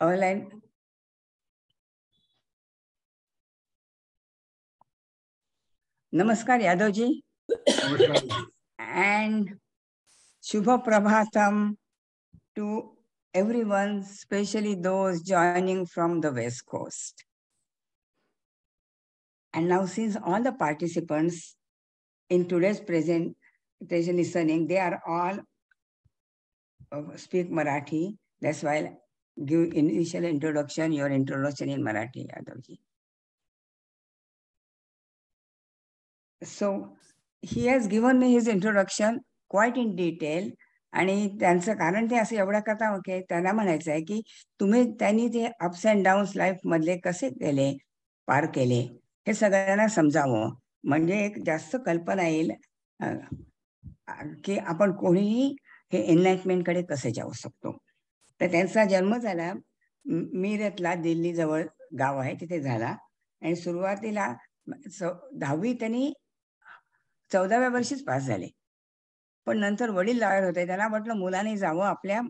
Online. नमस्कार Yadav ji. And Shubha Prabhatam to everyone, especially those joining from the West Coast. And now, since all the participants in today's presentation listening, they are all speak Marathi, that's why I'll give initial introduction, your introduction in Marathi, Yadavji. So he has given me his introduction quite in detail. आणि त्यांचं कारण ते असं एवढं करता okay त्यांना म्हणायचं आहे की त्यांनी ते अप्स अँड डाऊन्स लाईफ मधले कसे केले, पार केले हे सगळ्यांना समजावं, म्हणजे एक जास्त कल्पना येईल की आपण कोणीही हे एनलाइटमेंटकडे कसे जाऊ शकतो. तर त्यांचा जन्म झाला मीरतला, दिल्ली जवळ गाव आहे तिथे झाला. आणि सुरुवातीला 10वी त्यांनी 14व्या वर्षीच पास झाले. पण नंतर वडील लॉयर होते, त्यांना म्हटलं मुलाने जावं आपल्या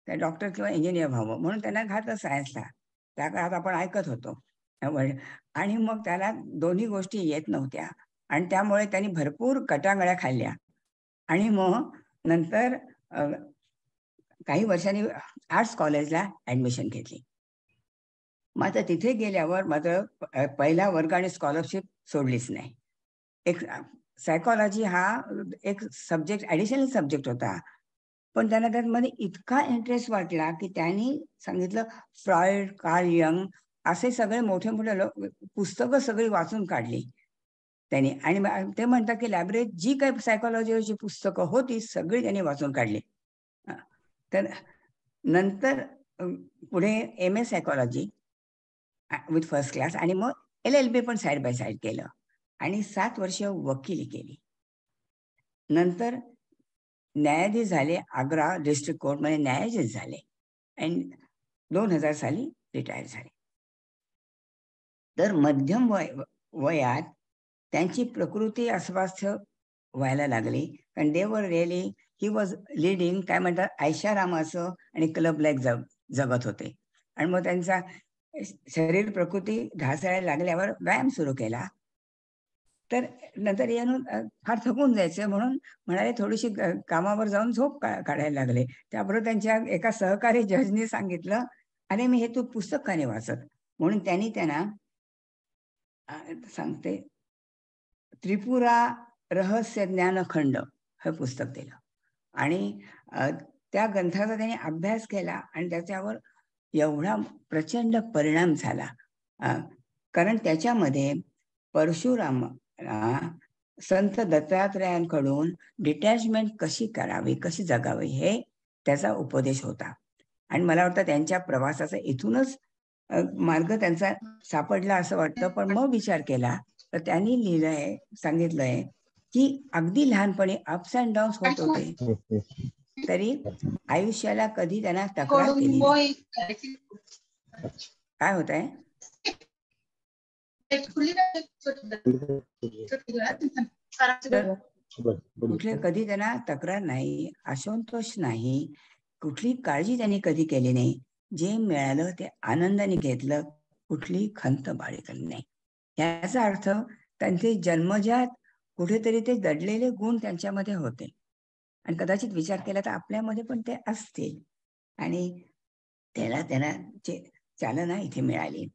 डॉक्टर किंवा इंजिनियर व्हावं, म्हणून त्यांना घातलं सायन्सला. त्या काळात आपण ऐकत होतो. आणि मग त्याला दोन्ही गोष्टी येत नव्हत्या आणि त्यामुळे त्यांनी भरपूर कटांगळ्या खाल्ल्या. आणि मग नंतर काही वर्षांनी आर्ट्स कॉलेजला ऍडमिशन घेतली. मग आता तिथे गेल्यावर मात्र पहिला वर्ग आणि स्कॉलरशिप सोडलीच नाही. एक सायकॉलॉजी हा एक सब्जेक्ट, ॲडिशनल सब्जेक्ट होता, पण त्यांना त्यामध्ये इतका इंटरेस्ट वाटला की त्यांनी सांगितलं फ्रॉइड, कार्ल यंग असे सगळे मोठे मोठे पुस्तकं सगळी वाचून काढली त्यांनी. आणि ते म्हणतात की लायब्ररीत जी काही सायकॉलॉजीची पुस्तकं होती सगळी त्यांनी वाचून काढली. तर नंतर पुढे MA psychology with first class आणि मग LLB पण साईड बाय साईड केलं आणि 7 वर्ष वकिली केली. नंतर न्यायाधीश झाले, आग्रा डिस्ट्रिक्ट कोर्टमध्ये न्यायाधीश झाले आणि 2000 साली रिटायर झाले. तर मध्यम वयात त्यांची प्रकृती अस्वास्थ्य व्हायला लागली, कारण दे वर रिअली ही वॉज लिडिंग काय म्हणतात ऐशारामाचं आणि क्लब लाईफ जगत होते. आणि मग त्यांचा शरीर प्रकृती ढासळायला लागल्यावर व्यायाम सुरू केला. तर नंतर येऊन फार थकून जायचं म्हणून म्हणाले थोडीशी कामावर जाऊन झोप काढायला लागले. त्याबरोबर त्यांच्या एका सहकारी जजनी सांगितलं, अरे मी हे तू पुस्तक का नाही वाचत, म्हणून त्यांनी त्यांना सांगते त्रिपुरा रहस्य ज्ञानखंड हे पुस्तक दिलं. आणि त्या ग्रंथाचा त्यांनी अभ्यास केला आणि त्याच्यावर एवढा प्रचंड परिणाम झाला, कारण त्याच्यामध्ये परशुराम संत दत्तात्रयांकडून डिटॅचमेंट कशी करावी, कशी जगावी हे त्याचा उपदेश होता. आणि मला वाटतं त्यांच्या प्रवासाचा इथूनच मार्ग त्यांचा सापडला असं वाटतं. पण मग विचार केला तर त्यांनी लिहिलंय, सांगितलंय की अगदी लहानपणी अप्स अँड डाऊन्स होत होते तरी आयुष्याला कधी त्यांना तक्रार केली नाही. काय होत आहे, कुठले कधी त्यांना तक्रार नाही, असंतोष नाही, कुठली काळजी त्यांनी कधी केली नाही. जे मिळालं ते आनंदाने घेतलं, कुठली खंत बाळगली नाही. याचा अर्थ त्यांचे जन्मजात कुठेतरी ते दडलेले गुण त्यांच्यामध्ये होते आणि कदाचित विचार केला तर आपल्यामध्ये पण ते असतील आणि त्यांना चालना इथे मिळाली.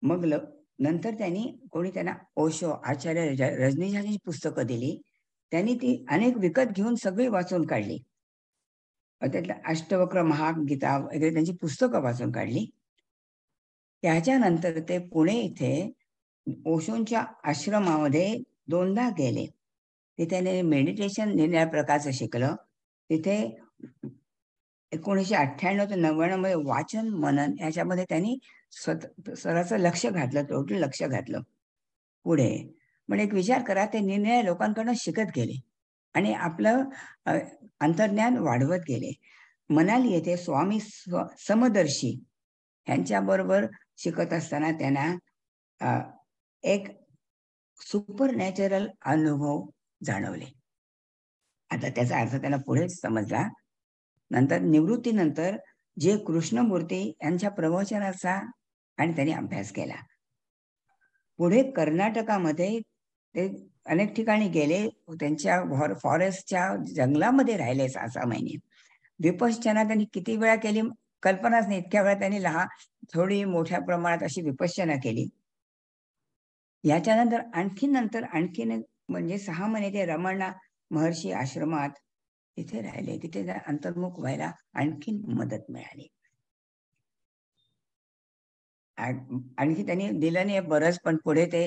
मग नंतर त्यांनी कोणी त्यांना ओशो, आचार्य रजनीशांची पुस्तकं दिली. त्यांनी ती अनेक विकत घेऊन सगळी वाचून काढली. त्यातलं अष्टवक्र महागीता वगैरे त्यांची पुस्तकं वाचून काढली. त्याच्यानंतर ते पुणे इथे ओशोंच्या आश्रमामध्ये 2दा गेले. तिथे मेडिटेशन निरनिराळ्या प्रकारचं शिकलं. तिथे 1998 ते 99 मध्ये वाचन मनन याच्यामध्ये त्यांनी स्वतःचं लक्ष घातलं, टोटल लक्ष घातलं. पुढे म्हणजे एक विचार करा, ते निरनिराळ्या लोकांकडून शिकत गेले आणि आपलं अंतर्ज्ञान वाढवत गेले. मनाली येथे स्वामी समदर्शी यांच्याबरोबर शिकत असताना त्यांना एक सुपर नॅचरल अनुभव जाणवले. आता त्याचा अर्थ त्यांना पुढेच समजला. नंतर निवृत्तीनंतर जे कृष्णमूर्ती यांच्या प्रवचनाचा आणि त्यांनी अभ्यास केला. पुढे कर्नाटकामध्ये ते अनेक ठिकाणी गेले, त्यांच्या फॉरेस्टच्या जंगलामध्ये राहिले 6-6 महिने. विपश्यना त्यांनी किती वेळा केली कल्पनाच नाही. इतक्या वेळा त्यांनी थोडी मोठ्या प्रमाणात अशी विपश्यना केली. याच्यानंतर आणखीन म्हणजे 6 महिने ते रमणा महर्षी आश्रमात तिथे राहिले. तिथे अंतर्मुख व्हायला आणखीन मदत मिळाली. आणखी त्यांनी दिलं नाही बरंच, पण पुढे ते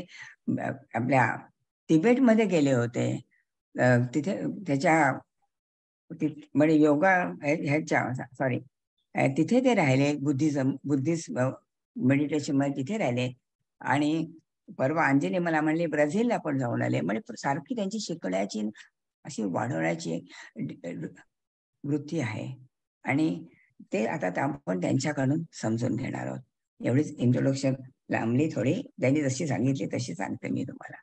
आपल्या तिबेटमध्ये गेले होते. तिथे त्याच्या म्हणजे योगा ह्याच्या सॉरी तिथे ते राहिले. बुद्धिस्ट मेडिटेशनमध्ये तिथे राहिले. आणि परवा अंजली मला म्हणली ब्राझीलला पण जाऊन आले. म्हणजे सारखी त्यांची शिकण्याची अशी वाढवण्याची वृत्ती आहे. आणि ते आता आपण त्यांच्याकडून समजून घेणार आहोत. एवढीच इंट्रोडक्शन लांबली थोडी. त्यांनी जशी सांगितली तशी सांगते मी तुम्हाला.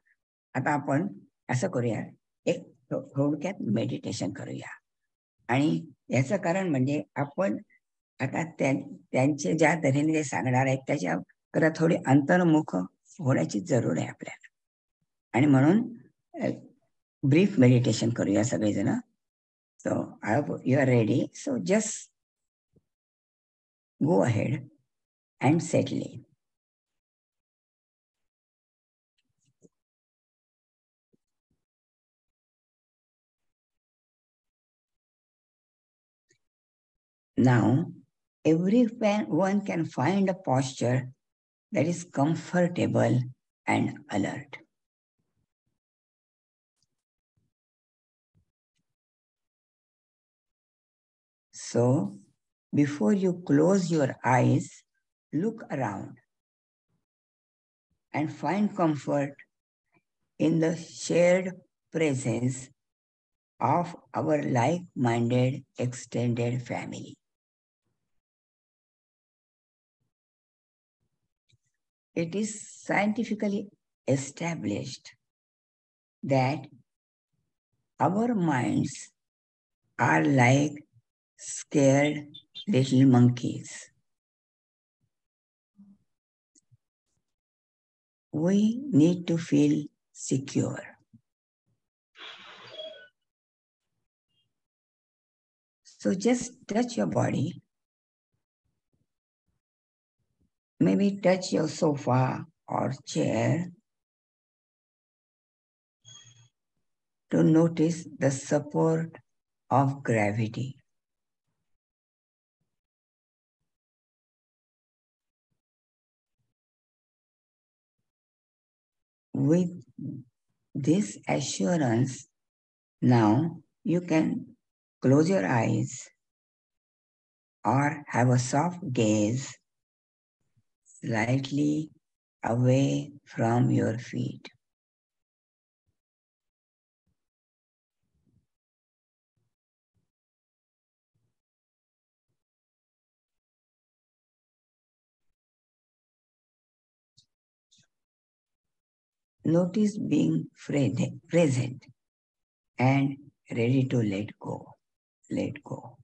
आता आपण असं करूया, एक थोडक्यात मेडिटेशन करूया. आणि याचं कारण म्हणजे आपण आता त्यांचे ज्या तऱ्हेने ते सांगणार आहेत त्याच्याकडे थोडी अंतर्मुख होण्याची जरूर आहे आपल्याला. आणि म्हणून ब्रीफ मेडिटेशन करूया सगळेजण. So I hope you are ready. So just go ahead and settle in. Now, everyone can find a posture that is comfortable and alert. So, before you close your eyes, look around and find comfort in the shared presence of our like-minded extended family. It is scientifically established that our minds are like scared little monkeys. We need to feel secure. So just touch your body. Maybe touch your sofa or chair to notice the support of gravity. With this assurance, now you can close your eyes or have a soft gaze slightly away from your feet. Notice being present and ready to let go. Let go.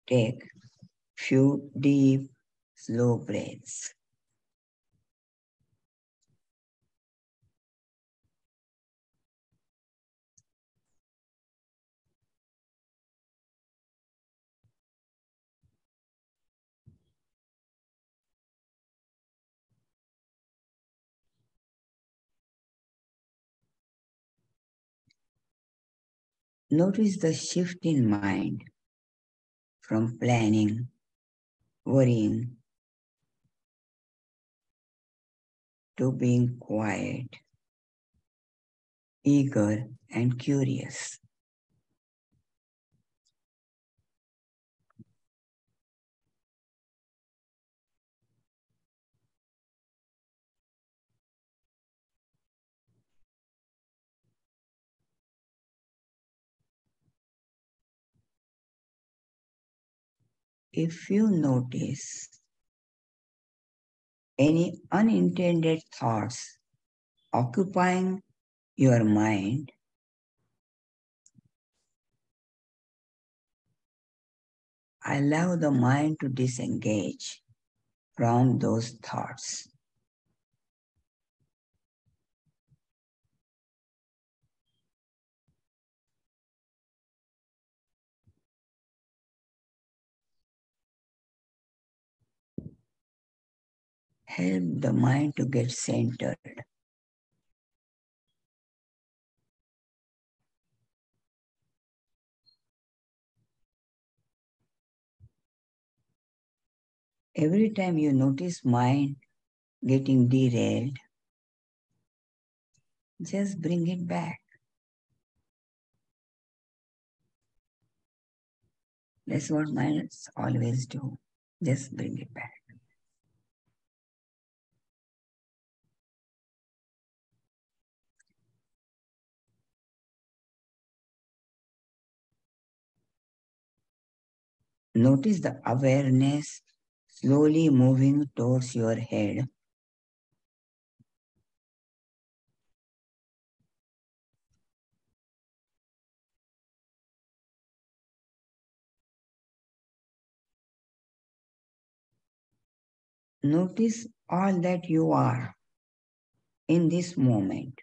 Take few deep, slow breaths. Notice the shift in mind from planning, worrying, to being quiet, eager, and curious. If you notice any unintended thoughts occupying your mind, allow the mind to disengage from those thoughts. Help the mind to get centered. Every time you notice mind getting derailed, just bring it back. That's what minds always do. Just bring it back. Notice the awareness slowly moving towards your head. Notice all that you are in this moment.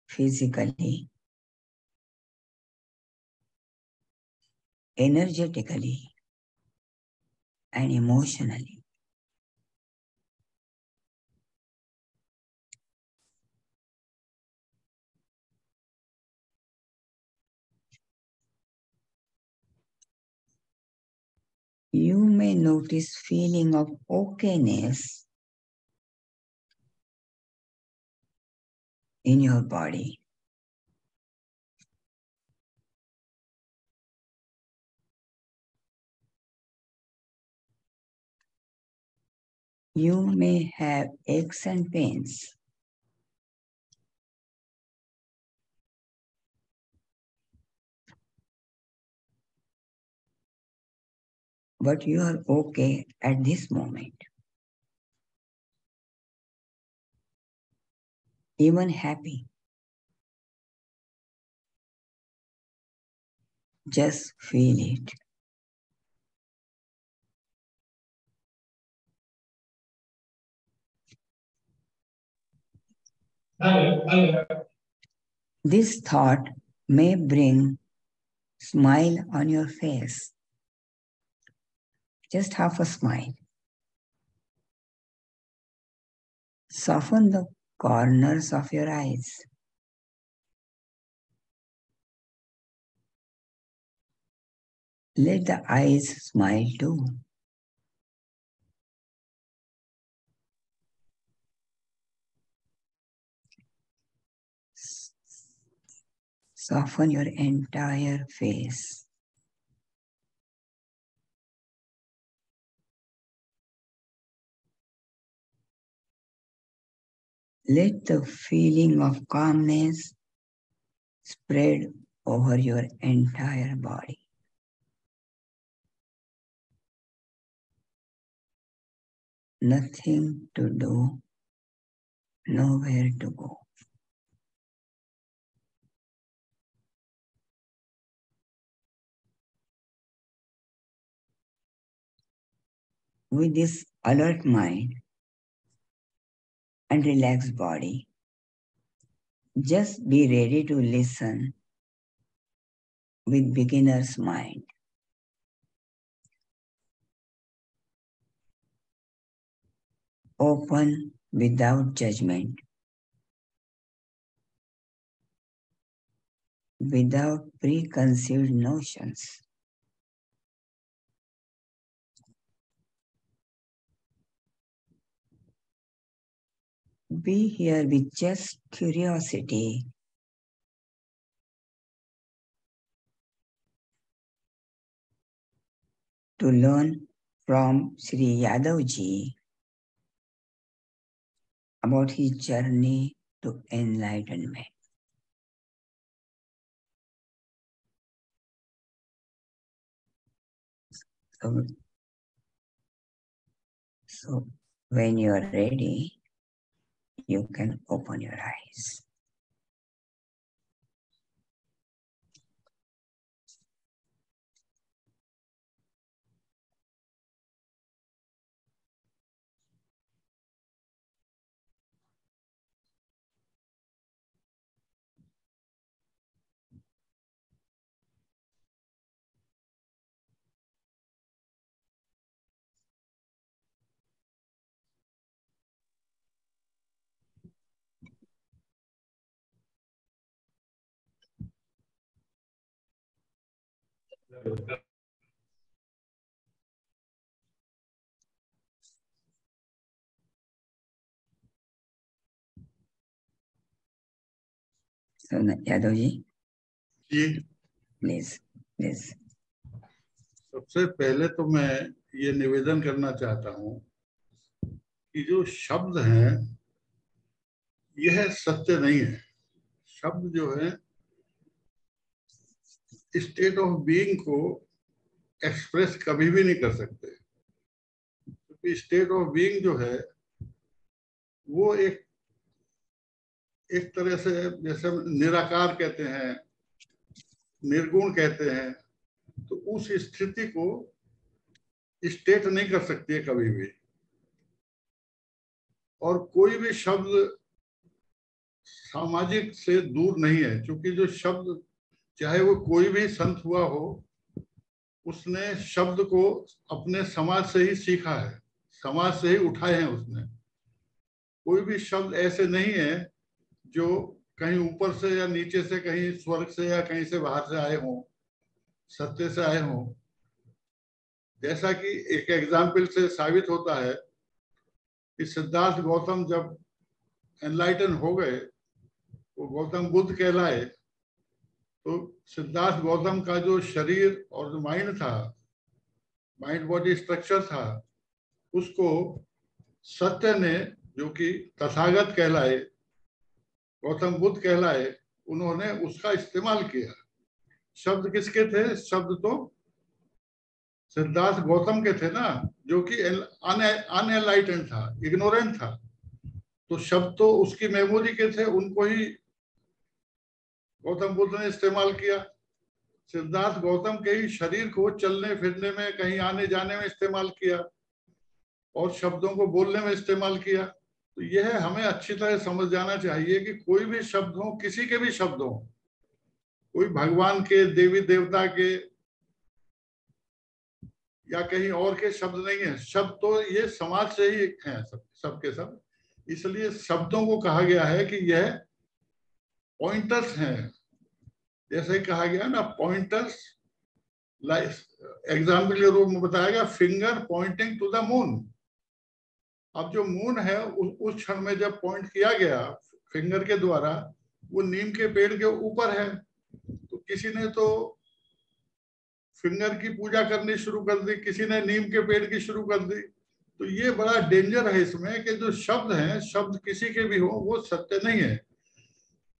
Physically, energetically, and emotionally. You may notice feeling of okayness in your body. You may have aches and pains. But you are okay at this moment. Even happy. Just feel it. This thought may bring smile on your face. Just half a smile. Soften the corners of your eyes. Let the eyes smile too. Soften your entire face. Let the feeling of calmness spread over your entire body. Nothing to do, nowhere to go. With this alert mind and relaxed body, just be ready to listen with beginner's mind. Open without judgment, without preconceived notions. Be here with just curiosity, to learn from Sri Yadavji about his journey to enlightenment. So when you are ready, you can open your eyes. So, Yadav ji please please. सबसे पहले तो मैं ये निवेदन करना चाहता हूँ कि जो शब्द हैं यह सत्य नहीं है। शब्द जो है स्टेट ऑफ बीइंग को एक्सप्रेस कभी भी नहीं कर सकते, क्योंकि स्टेट ऑफ बीइंग जो है वो एक तरह से जैसे निराकार कहते हैं, निर्गुण कहते हैं, तो उस स्थिति को स्टेट नहीं कर सकती है कभी भी। और कोई भी शब्द सामाजिक से दूर नहीं है, क्योंकि जो शब्द चाहे वो कोई भी संत हुआ हो, उसने शब्द को अपने समाज से ही सीखा है, समाज से ही उठाए हैं उसने। कोई भी शब्द ऐसे नहीं है जो कहीं ऊपर से या नीचे से, कहीं स्वर्ग से या कहीं से बाहर से आए हों, सत्य से आए हों। जैसा कि एक एग्जाम्पल से साबित होता है कि सिद्धार्थ गौतम जब एनलाइटन हो गए, वो गौतम बुद्ध कहलाए, तो सिद्धार्थ गौतम का जो शरीर और जो माइंड था, माइंड बॉडी स्ट्रक्चर था, उसको सत्य ने, जो कि तथागत कहलाए, गौतम बुद्ध कहलाए, उन्होंने उसका इस्तेमाल किया। शब्द किसके थे? शब्द तो सिद्धार्थ गौतम के थे ना, जो कि अनएनलाइटेंड था, इग्नोरेंट था। तो शब्द तो उसकी मेमोरी के थे, उनको ही गौतम बुद्ध ने इस्तेमाल किया। सिद्धार्थ गौतम के ही शरीर को चलने फिरने में, कहीं आने जाने में इस्तेमाल किया और शब्दों को बोलने में इस्तेमाल किया। तो यह हमें अच्छी तरह समझ जाना चाहिए कि कोई भी शब्द हो, किसी के भी शब्द हो, कोई भगवान के, देवी देवता के या कहीं और के शब्द नहीं है। शब्द तो ये समाज से ही हैं, सबके सब। इसलिए शब्दों को कहा गया है कि यह पॉइंटर्स हैं। जैसे कहा गया ना, पॉइंटर्स, एग्जाम्पल के रूप में बताया गया, finger pointing to the moon. अब जो मून है, उस क्षण में जब पॉइंट किया गया फिंगर के द्वारा, वो नीम के पेड़ के ऊपर है। तो किसी ने तो फिंगर की पूजा करनी शुरू कर दी, किसी ने नीम के पेड़ की शुरू कर दी। तो ये बड़ा डेंजर है इसमें कि जो शब्द हैं, शब्द किसी के भी हो, वो सत्य नहीं है।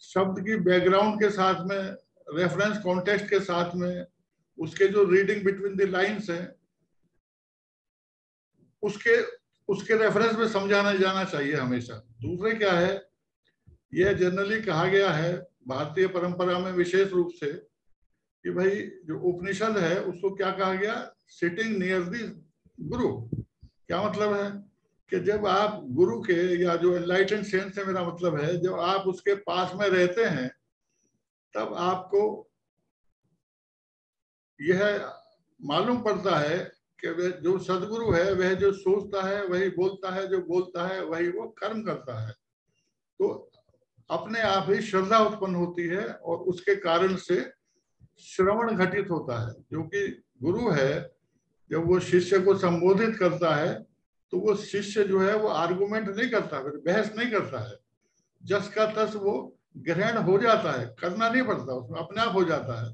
शब्द की बैकग्राउंड के साथ में, रेफरेंस कॉन्टेक्स्ट के साथ में, उसके जो रीडिंग बिटवीन द लाइंस है, उसके रेफरेंस में समझाना जाना चाहिए हमेशा। दूसरे क्या है, यह जनरली कहा गया है भारतीय परंपरा में विशेष रूप से, कि भाई जो उपनिषद है उसको क्या कहा गया, सिटिंग नियर द गुरु। क्या मतलब है कि जब आप गुरु के, या जो एनलाइटेंड सेंस से मेरा मतलब है, जब आप उसके पास में रहते हैं, तब आपको यह मालूम पड़ता है कि वह जो सदगुरु है, वह जो सोचता है वही बोलता है, जो बोलता है वही वो कर्म करता है। तो अपने आप ही श्रद्धा उत्पन्न होती है और उसके कारण से श्रवण घटित होता है। जो कि गुरु है, जब वो शिष्य को संबोधित करता है, तो वो शिष्य जो है वो आर्गुमेंट नहीं करता, फिर बहस नहीं करता है, जस का तस वो ग्रहण हो जाता है, करना नहीं पड़ता, उसमें अपने आप हो जाता है।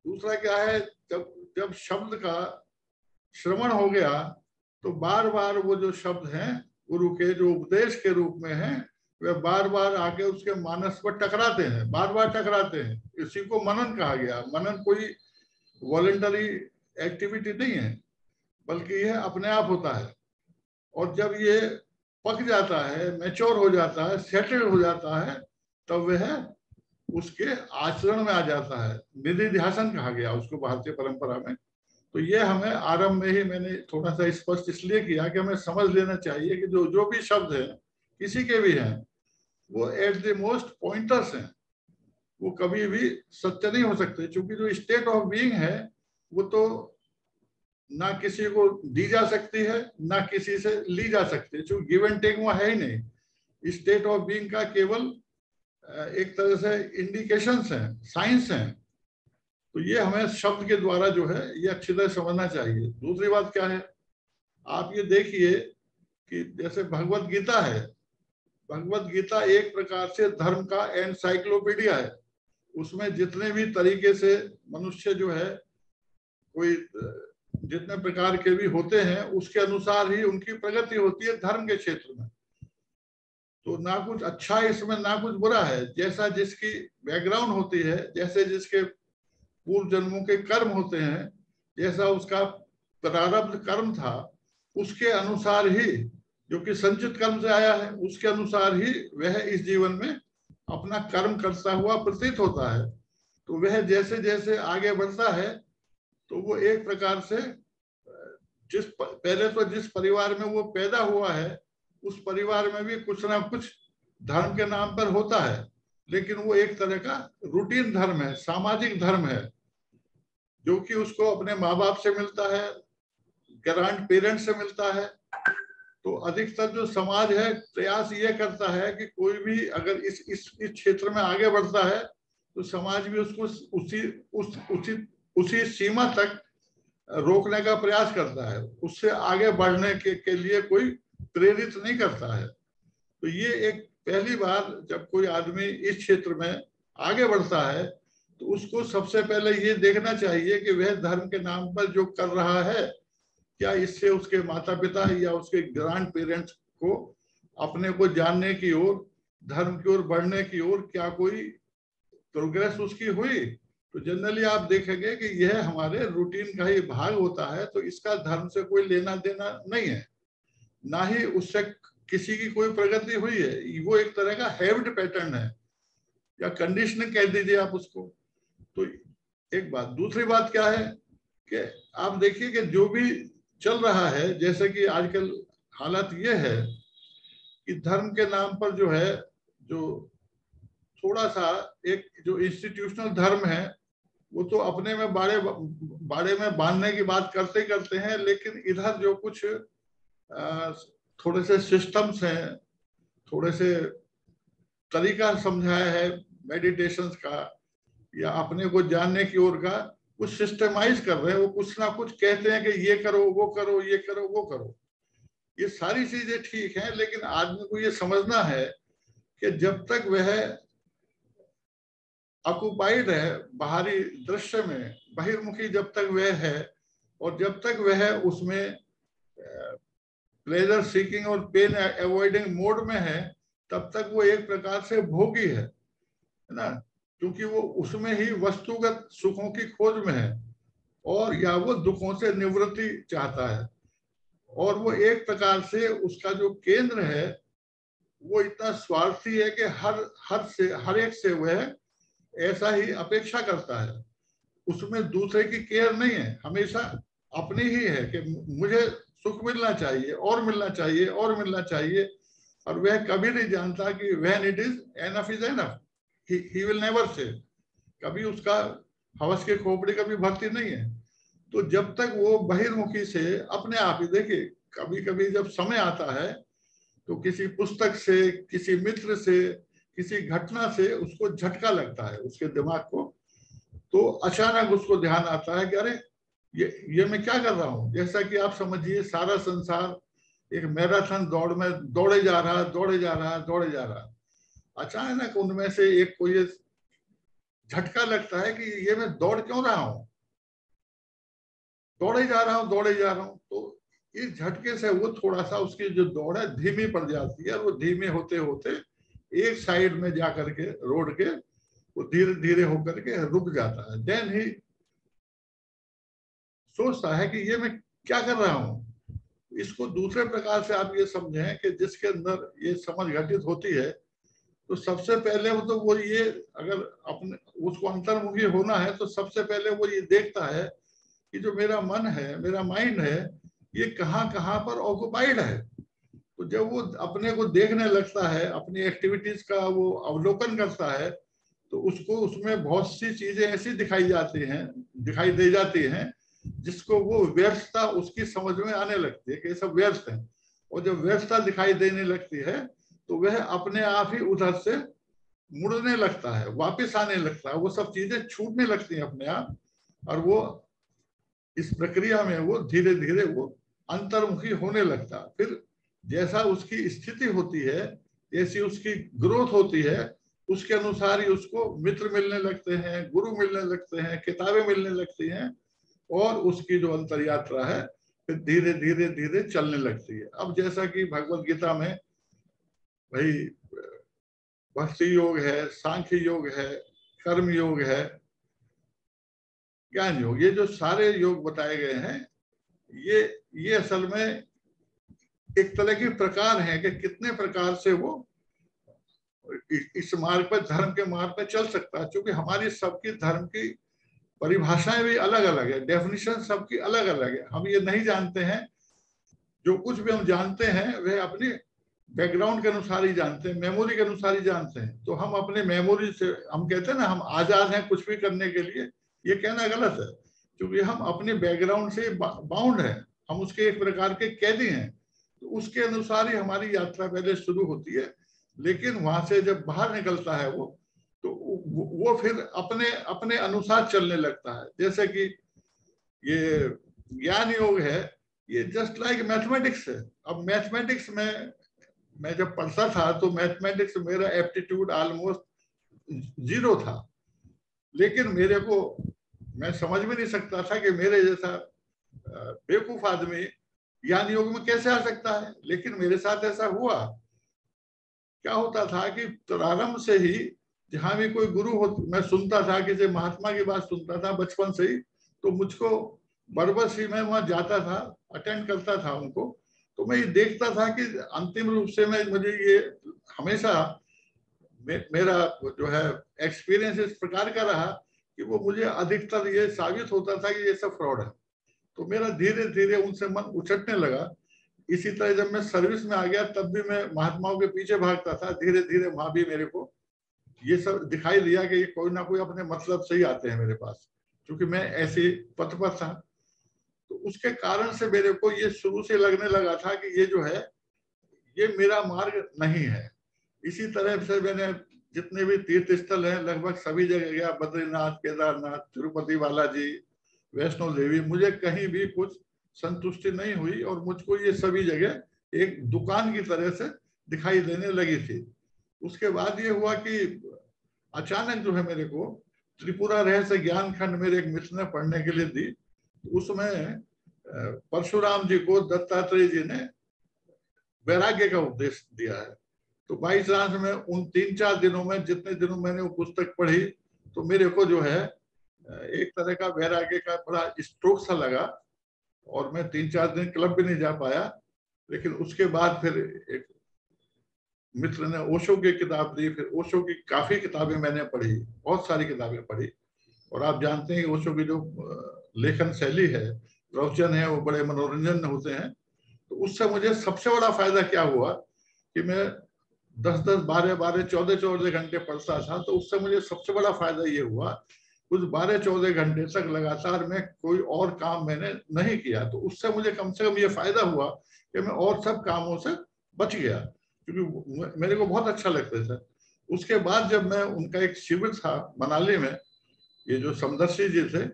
दूसरा क्या है, जब शब्द का श्रवण हो गया, तो बार बार वो जो शब्द हैं गुरु के, जो उपदेश के रूप में हैं, वे बार बार आके उसके मानस पर टकराते हैं, बार बार टकराते हैं। इसी को मनन कहा गया। मनन कोई वॉलंटरी एक्टिविटी नहीं है, बल्कि यह अपने आप होता है। और जब ये पक जाता है, मैच्योर हो जाता है, सेटल हो जाता है, तब वह उसके आचरण में आ जाता है। निधि ध्यासन कहा गया उसको भारतीय परंपरा में। तो ये हमें आरंभ में ही मैंने थोड़ा सा स्पष्ट इसलिए किया कि हमें समझ लेना चाहिए कि जो भी शब्द है किसी के भी हैं, वो एट द मोस्ट पॉइंटर्स हैं, वो कभी भी सत्य नहीं हो सकते। क्योंकि जो स्टेट ऑफ बीइंग है वो तो ना किसी को दी जा सकती है, ना किसी से ली जा सकती है, जो गिव एंड टेक वो है ही नहीं। स्टेट ऑफ बीइंग का केवल एक तरह से इंडिकेशंस हैं, साइंस हैं। तो ये हमें शब्द के द्वारा जो है ये अच्छी तरह समझना चाहिए। दूसरी बात क्या है, आप ये देखिए कि जैसे भगवत गीता है, भगवत गीता एक प्रकार से धर्म का एनसाइक्लोपीडिया है। उसमें जितने भी तरीके से मनुष्य जो है कोई जितने प्रकार के भी होते हैं, उसके अनुसार ही उनकी प्रगति होती है धर्म के क्षेत्र में। तो ना कुछ अच्छा है इसमें, ना कुछ बुरा है। जैसा जिसकी बैकग्राउंड होती है, जैसे जिसके पूर्व जन्मों के कर्म होते हैं, जैसा उसका प्रारब्ध कर्म था, उसके अनुसार ही, जो कि संचित कर्म से आया है, उसके अनुसार ही वह इस जीवन में अपना कर्म करता हुआ प्रतीत होता है। तो वह जैसे जैसे आगे बढ़ता है, तो वो एक प्रकार से पहले तो जिस परिवार में वो पैदा हुआ है, उस परिवार में भी कुछ ना कुछ धर्म के नाम पर होता है, लेकिन वो एक तरह का रूटीन धर्म है, सामाजिक धर्म है, जो कि उसको अपने माँ बाप से मिलता है, ग्रैंड पेरेंट्स से मिलता है। तो अधिकतर जो समाज है प्रयास ये करता है कि कोई भी अगर इस क्षेत्र में आगे बढ़ता है, तो समाज भी उसको उसी सीमा तक रोकने का प्रयास करता है, उससे आगे बढ़ने के लिए कोई प्रेरित नहीं करता है। तो ये एक पहली बार जब कोई आदमी इस क्षेत्र में आगे बढ़ता है, तो उसको सबसे पहले ये देखना चाहिए कि वह धर्म के नाम पर जो कर रहा है, क्या इससे उसके माता पिता या उसके ग्रैंड पेरेंट्स को अपने को जानने की ओर, धर्म की ओर बढ़ने की ओर क्या कोई प्रोग्रेस उसकी हुई। तो जनरली आप देखेंगे कि यह हमारे रूटीन का ही भाग होता है। तो इसका धर्म से कोई लेना देना नहीं है, ना ही उससे किसी की कोई प्रगति हुई है। वो एक तरह का हैबिट पैटर्न है, या कंडीशनिंग कह दीजिए आप उसको। तो एक बात। दूसरी बात क्या है कि आप देखिए कि जो भी चल रहा है, जैसे कि आजकल हालत ये है कि धर्म के नाम पर जो है, जो थोड़ा सा एक जो इंस्टीट्यूशनल धर्म है, वो तो अपने में बाड़े में बांधने की बात करते करते हैं, लेकिन इधर जो कुछ थोड़े से सिस्टम्स हैं, थोड़े से तरीका समझाया है मेडिटेशंस का या अपने को जानने की ओर का, कुछ सिस्टमाइज कर रहे हैं। वो कुछ ना कुछ कहते हैं कि ये करो, वो करो, ये करो, वो करो। ये सारी चीजें ठीक है, लेकिन आदमी को ये समझना है कि जब तक वह ऑक्युपाइड है बाहरी दृश्य में, बहिर्मुखी जब तक वह है, और जब तक वह उसमें प्लेजर सीकिंग और पेन अवॉइडिंग मोड में है, तब तक वो एक प्रकार से भोगी है ना। क्योंकि वो उसमें ही वस्तुगत सुखों की खोज में है, और या वो दुखों से निवृत्ति चाहता है। और वो एक प्रकार से उसका जो केंद्र है वो इतना स्वार्थी है कि हर एक से वह ऐसा ही अपेक्षा करता है। उसमें दूसरे की केयर नहीं है, हमेशा अपनी ही है कि मुझे सुख मिलना चाहिए और मिलना चाहिए और मिलना चाहिए। और वह कभी नहीं जानता कि when it is enough is enough, he will never say. कभी उसका हवस के खोपड़ी कभी भरती नहीं है। तो जब तक वो बहिर्मुखी से अपने आप ही, देखिए कभी कभी जब समय आता है तो किसी पुस्तक से, किसी मित्र से, किसी घटना से उसको झटका लगता है उसके दिमाग को। तो अचानक उसको ध्यान आता है कि अरे ये मैं क्या कर रहा हूँ। जैसा कि आप समझिए सारा संसार एक मैराथन दौड़ में दौड़े जा रहा है, दौड़े जा रहा है, दौड़े जा रहा है। अचानक उनमें से एक को ये झटका लगता है कि ये मैं दौड़ क्यों रहा हूँ, दौड़े जा रहा हूँ, दौड़े जा रहा हूँ। तो इस झटके से वो थोड़ा सा उसकी जो दौड़ है धीमी पड़ जाती है। वो धीमे होते होते एक साइड में जा करके रोड के वो धीरे धीरे होकर के रुक जाता है। देन ही सोचता है कि ये मैं क्या कर रहा हूँ। इसको दूसरे प्रकार से आप ये समझें कि जिसके अंदर ये समझ घटित होती है, तो सबसे पहले वो ये, अगर अपने उसको अंतर्मुखी होना है तो सबसे पहले वो ये देखता है कि जो मेरा मन है, मेरा माइंड है, ये कहाँ कहाँ पर ऑक्युपाइड है। तो जब वो अपने को देखने लगता है, अपनी एक्टिविटीज का वो अवलोकन करता है, तो उसको उसमें बहुत सी चीजें ऐसी दिखाई दे जाती हैं जिसको वो व्यर्थता उसकी समझ में आने लगती है कि ये सब व्यर्थ है। और जब व्यर्थता दिखाई देने लगती है तो वह अपने आप ही उधर से मुड़ने लगता है, वापस आने लगता है, वो सब चीजें छूटने लगती हैं अपने आप। और वो इस प्रक्रिया में वो धीरे धीरे वो अंतर्मुखी होने लगता है। फिर जैसा उसकी स्थिति होती है, जैसी उसकी ग्रोथ होती है, उसके अनुसार ही उसको मित्र मिलने लगते हैं, गुरु मिलने लगते हैं, किताबें मिलने लगती हैं, और उसकी जो अंतर यात्रा है फिर धीरे धीरे धीरे चलने लगती है। अब जैसा कि भगवत गीता में भाई भक्ति योग है, सांख्य योग है, कर्म योग है, ज्ञान योग, ये जो सारे योग बताए गए हैं, ये असल में एक तरह के प्रकार हैं कि कितने प्रकार से वो इस मार्ग पर, धर्म के मार्ग पर चल सकता है। क्योंकि हमारी सबकी धर्म की परिभाषाएं भी अलग अलग है, डेफिनेशन सबकी अलग अलग है। हम ये नहीं जानते हैं, जो कुछ भी हम जानते हैं वह अपनी बैकग्राउंड के अनुसार ही जानते हैं, मेमोरी के अनुसार ही जानते हैं। तो हम अपने मेमोरी से, हम कहते हैं ना हम आजाद हैं कुछ भी करने के लिए, ये कहना गलत है, क्योंकि हम अपने बैकग्राउंड से बाउंड हैं, हम उसके एक प्रकार के कैदी हैं। तो उसके अनुसार ही हमारी यात्रा पहले शुरू होती है, लेकिन वहां से जब बाहर निकलता है वो, तो वो फिर अपने अपने अनुसार चलने लगता है। जैसे कि ये ज्ञान योग है, ये जस्ट लाइक मैथमेटिक्स है। अब मैथमेटिक्स में मैं जब पढ़ता था तो मैथमेटिक्स मेरा एप्टीट्यूड ऑलमोस्ट 0 था, लेकिन मेरे को, मैं समझ भी नहीं सकता था कि मेरे जैसा बेवकूफ आदमी ज्ञान योग में कैसे आ सकता है। लेकिन मेरे साथ ऐसा हुआ। क्या होता था कि प्रारंभ से ही जहां भी कोई गुरु हो, मैं सुनता था, किसी महात्मा की बात सुनता था बचपन से ही, तो मुझको बरबस ही मैं वहां जाता था, अटेंड करता था उनको। तो मैं ये देखता था कि अंतिम रूप से मुझे ये हमेशा मेरा जो है एक्सपीरियंस इस प्रकार का रहा कि वो मुझे अधिकतर ये साबित होता था कि ये सब फ्रॉड है। तो मेरा धीरे धीरे उनसे मन उछटने लगा। इसी तरह जब मैं सर्विस में आ गया तब भी मैं महात्माओं के पीछे भागता था। धीरे धीरे वहां भी मेरे को ये सब दिखाई दिया कि ये कोई ना कोई अपने मतलब से ही आते हैं मेरे पास, क्योंकि मैं ऐसे पथ पर था। तो उसके कारण से मेरे को ये शुरू से लगने लगा था कि ये जो है ये मेरा मार्ग नहीं है। इसी तरह से मैंने जितने भी तीर्थ स्थल हैं लगभग सभी जगह गया, बद्रीनाथ, केदारनाथ, तिरुपति बालाजी, वैष्णो देवी, मुझे कहीं भी कुछ संतुष्टि नहीं हुई और मुझको ये सभी जगह एक दुकान की तरह से दिखाई देने लगी थी। उसके बाद ये हुआ कि अचानक जो है मेरे को त्रिपुरा रहस्य ज्ञान खंड मेरे एक मित्र ने पढ़ने के लिए दी। उसमें परशुराम जी को दत्तात्रेय जी ने वैराग्य का उपदेश दिया है। तो बाई चांस में उन 3-4 दिनों में, जितने दिनों मैंने वो पुस्तक पढ़ी, तो मेरे को जो है एक तरह का वैराग्य का बड़ा स्ट्रोक सा लगा और मैं 3-4 दिन क्लब भी नहीं जा पाया। लेकिन उसके बाद फिर एक मित्र ने ओशो की किताब दी, फिर ओशो की काफी किताबें मैंने पढ़ी, बहुत सारी किताबें पढ़ी। और आप जानते हैं ओशो की जो लेखन शैली है, प्रवचन है, वो बड़े मनोरंजन होते हैं। तो उससे मुझे सबसे बड़ा फायदा क्या हुआ कि मैं 10-10, 12-12, 14-14 घंटे पढ़ता था। तो उससे मुझे सबसे बड़ा फायदा ये हुआ, कुछ 12-14 घंटे तक लगातार मैं कोई और काम मैंने नहीं किया। तो उससे मुझे कम से कम ये फायदा हुआ कि मैं और सब कामों से बच गया, क्योंकि मेरे को बहुत अच्छा लगता था। उसके बाद जब मैं, उनका एक शिविर था मनाली में, ये जो समदर्शी जी थे,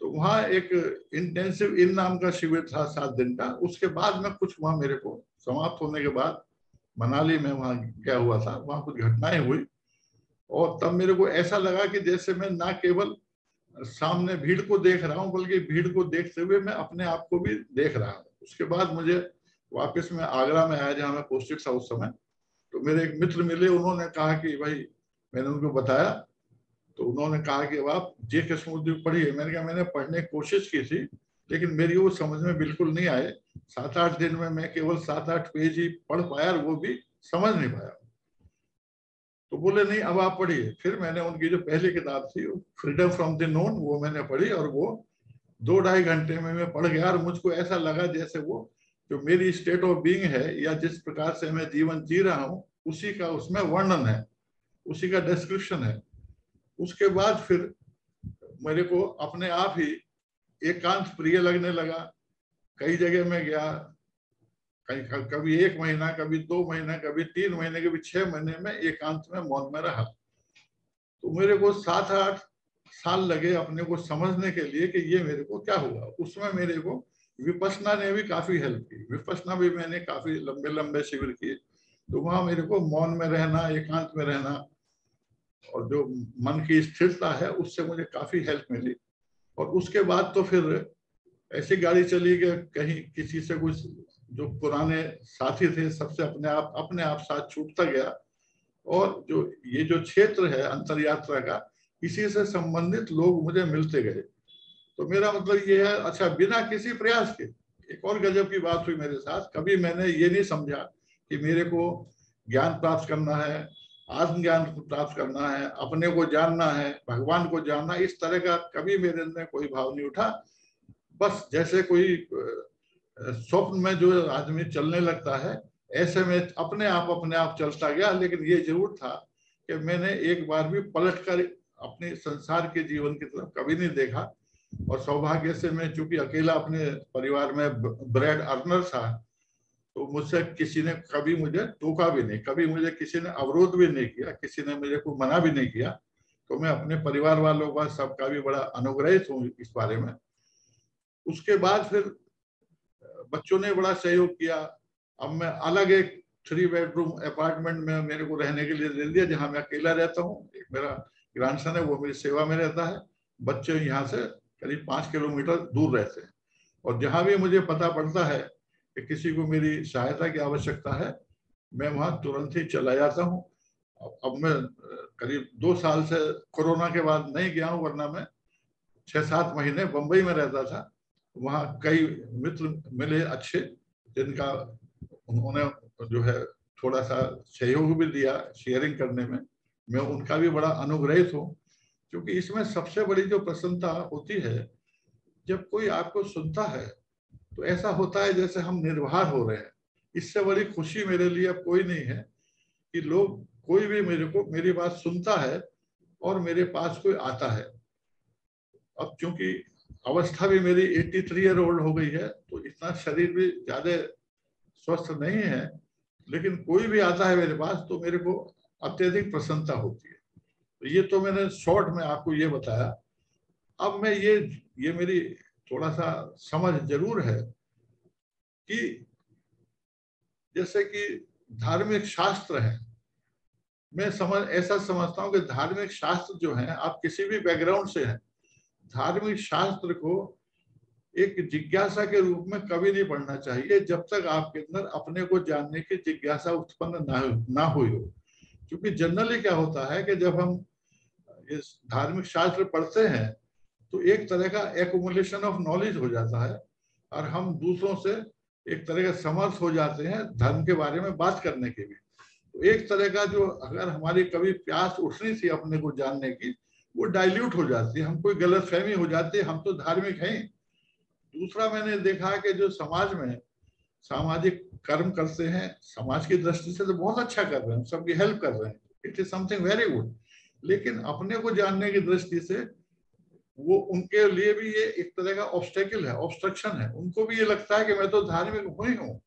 तो वहाँ एक इंटेंसिव इन नाम का शिविर था 7 दिन का। उसके बाद में कुछ वहाँ मेरे को समाप्त होने के बाद मनाली में वहाँ क्या हुआ था, वहाँ कुछ घटनाएं हुई और तब मेरे को ऐसा लगा कि जैसे मैं ना केवल सामने भीड़ को देख रहा हूँ, बल्कि भीड़ को देखते हुए मैं अपने आप को भी देख रहा हूँ। उसके बाद मुझे वापस में आगरा में आया, जहाँ मैं पोस्टेड था उस समय। तो मेरे एक मित्र मिले, उन्होंने कहा कि भाई, मैंने उनको बताया, तो उन्होंने कहा कि अब आप जे कृष्णमूर्ति पढ़िए। मैंने कहा मैंने पढ़ने की कोशिश की थी, लेकिन मेरी वो समझ में बिल्कुल नहीं आए। 7-8 दिन में मैं केवल 7-8 पेज ही पढ़ पाया और वो भी समझ नहीं पाया। तो बोले नहीं अब आप पढ़िए। फिर मैंने उनकी जो पहली किताब थी फ्रीडम फ्रॉम द नोन, वो मैंने पढ़ी और वो 2-2.5 घंटे में मैं पढ़ गया। और मुझको ऐसा लगा जैसे वो जो मेरी स्टेट ऑफ बीइंग है या जिस प्रकार से मैं जीवन जी रहा हूँ उसी का उसमें वर्णन है, उसी का डिस्क्रिप्शन है। उसके बाद फिर मेरे को अपने आप ही एकांत प्रिय लगने लगा। कई जगह में गया, कभी 1 महीना, कभी 2 महीना, कभी 3 महीने, कभी 6 महीने में एकांत में मौन में रहा। तो मेरे को 7-8 साल लगे अपने को समझने के लिए कि ये मेरे को क्या हुआ। उसमें मेरे को विपश्यना ने भी काफी हेल्प की। विपश्यना भी मैंने काफी लंबे लंबे शिविर किए। तो वहां मेरे को मौन में रहना, एकांत में रहना और जो मन की स्थिरता है उससे मुझे काफी हेल्प मिली। और उसके बाद तो फिर ऐसी गाड़ी चली कि कहीं किसी से कुछ जो पुराने साथी थे सबसे अपने आप साथ छूटता गया। और जो ये जो क्षेत्र है अंतर यात्रा का, इसी से संबंधित लोग मुझे मिलते गए। तो मेरा मतलब ये है, अच्छा बिना किसी प्रयास के एक और गजब की बात हुई मेरे साथ। कभी मैंने ये नहीं समझा कि मेरे को ज्ञान प्राप्त करना है, आत्मज्ञान प्राप्त करना है, अपने को जानना है, भगवान को जानना, इस तरह का कभी मेरे अंदर कोई भाव नहीं उठा। बस जैसे कोई स्वप्न में जो आदमी चलने लगता है ऐसे में अपने आप चलता गया। लेकिन ये जरूर था कि मैंने एक बार भी पलटकर अपने संसार के जीवन की तरफ कभी नहीं देखा। और सौभाग्य से मैं चूंकि अकेला अपने परिवार में ब्रेड अर्नर था, तो मुझसे किसी ने कभी मुझे टोका भी नहीं, कभी मुझे किसी ने अवरोध भी नहीं किया, किसी ने मुझे को मना भी नहीं किया। तो मैं अपने परिवार वालों का सबका भी बड़ा अनुग्रहित हूँ इस बारे में। उसके बाद फिर बच्चों ने बड़ा सहयोग किया। अब मैं अलग एक 3 बेडरूम अपार्टमेंट में मेरे को रहने के लिए दे दिया, जहां मैं अकेला रहता हूँ। एक मेरा ग्रैंडसन है, वो मेरी सेवा में रहता है। बच्चे यहाँ से करीब 5 किलोमीटर दूर रहते हैं। और जहां भी मुझे पता पड़ता है कि किसी को मेरी सहायता की आवश्यकता है, मैं वहां तुरंत ही चला जाता हूँ। अब मैं करीब 2 साल से कोरोना के बाद नहीं गया हूँ, वरना मैं 6-7 महीने बंबई में रहता था। वहाँ कई मित्र मिले अच्छे, जिनका उन्होंने जो है थोड़ा सा सहयोग भी दिया शेयरिंग करने में। मैं उनका भी बड़ा अनुग्रहित हूँ। क्योंकि इसमें सबसे बड़ी जो प्रसन्नता होती है, जब कोई आपको सुनता है तो ऐसा होता है जैसे हम निर्भर हो रहे हैं। इससे बड़ी खुशी मेरे लिए अब कोई नहीं है कि लोग, कोई भी मेरी बात सुनता है और मेरे पास कोई आता है। अब चूंकि अवस्था भी मेरी 83 ईयर ओल्ड हो गई है, तो इतना शरीर भी ज्यादा स्वस्थ नहीं है, लेकिन कोई भी आता है मेरे पास तो मेरे को अत्यधिक प्रसन्नता होती है। तो ये तो मैंने शॉर्ट में आपको ये बताया। अब मैं ये मेरी थोड़ा सा समझ जरूर है कि जैसे कि धार्मिक शास्त्र है, मैं ऐसा समझता हूँ कि धार्मिक शास्त्र जो है, आप किसी भी बैकग्राउंड से हैं, धार्मिक शास्त्र को एक जिज्ञासा के रूप में कभी नहीं पढ़ना चाहिए जब तक आपके अंदर अपने को जानने की जिज्ञासा उत्पन्न ना हुई हो। क्योंकि जनरली क्या होता है कि जब हम इस धार्मिक शास्त्र पढ़ते हैं तो एक तरह का एक्युमुलेशन ऑफ नॉलेज हो जाता है और हम दूसरों से एक तरह का समर्थ हो जाते हैं धर्म के बारे में बात करने के भी। तो एक तरह का जो अगर हमारी कभी प्यास उठनी थी अपने को जानने की, वो डाइल्यूट हो जाती है, हम कोई गलत फहमी हो जाती है, हम तो धार्मिक हैं। दूसरा मैंने देखा कि जो समाज में सामाजिक कर्म करते हैं, समाज की दृष्टि से तो बहुत अच्छा कर रहे हैं, सबकी हेल्प कर रहे हैं, it is something very good. लेकिन अपने को जानने की दृष्टि से वो उनके लिए भी ये एक तरह का ऑब्स्टेकल है, ऑब्स्ट्रक्शन है। उनको भी ये लगता है कि मैं तो धार्मिक हुई हूँ,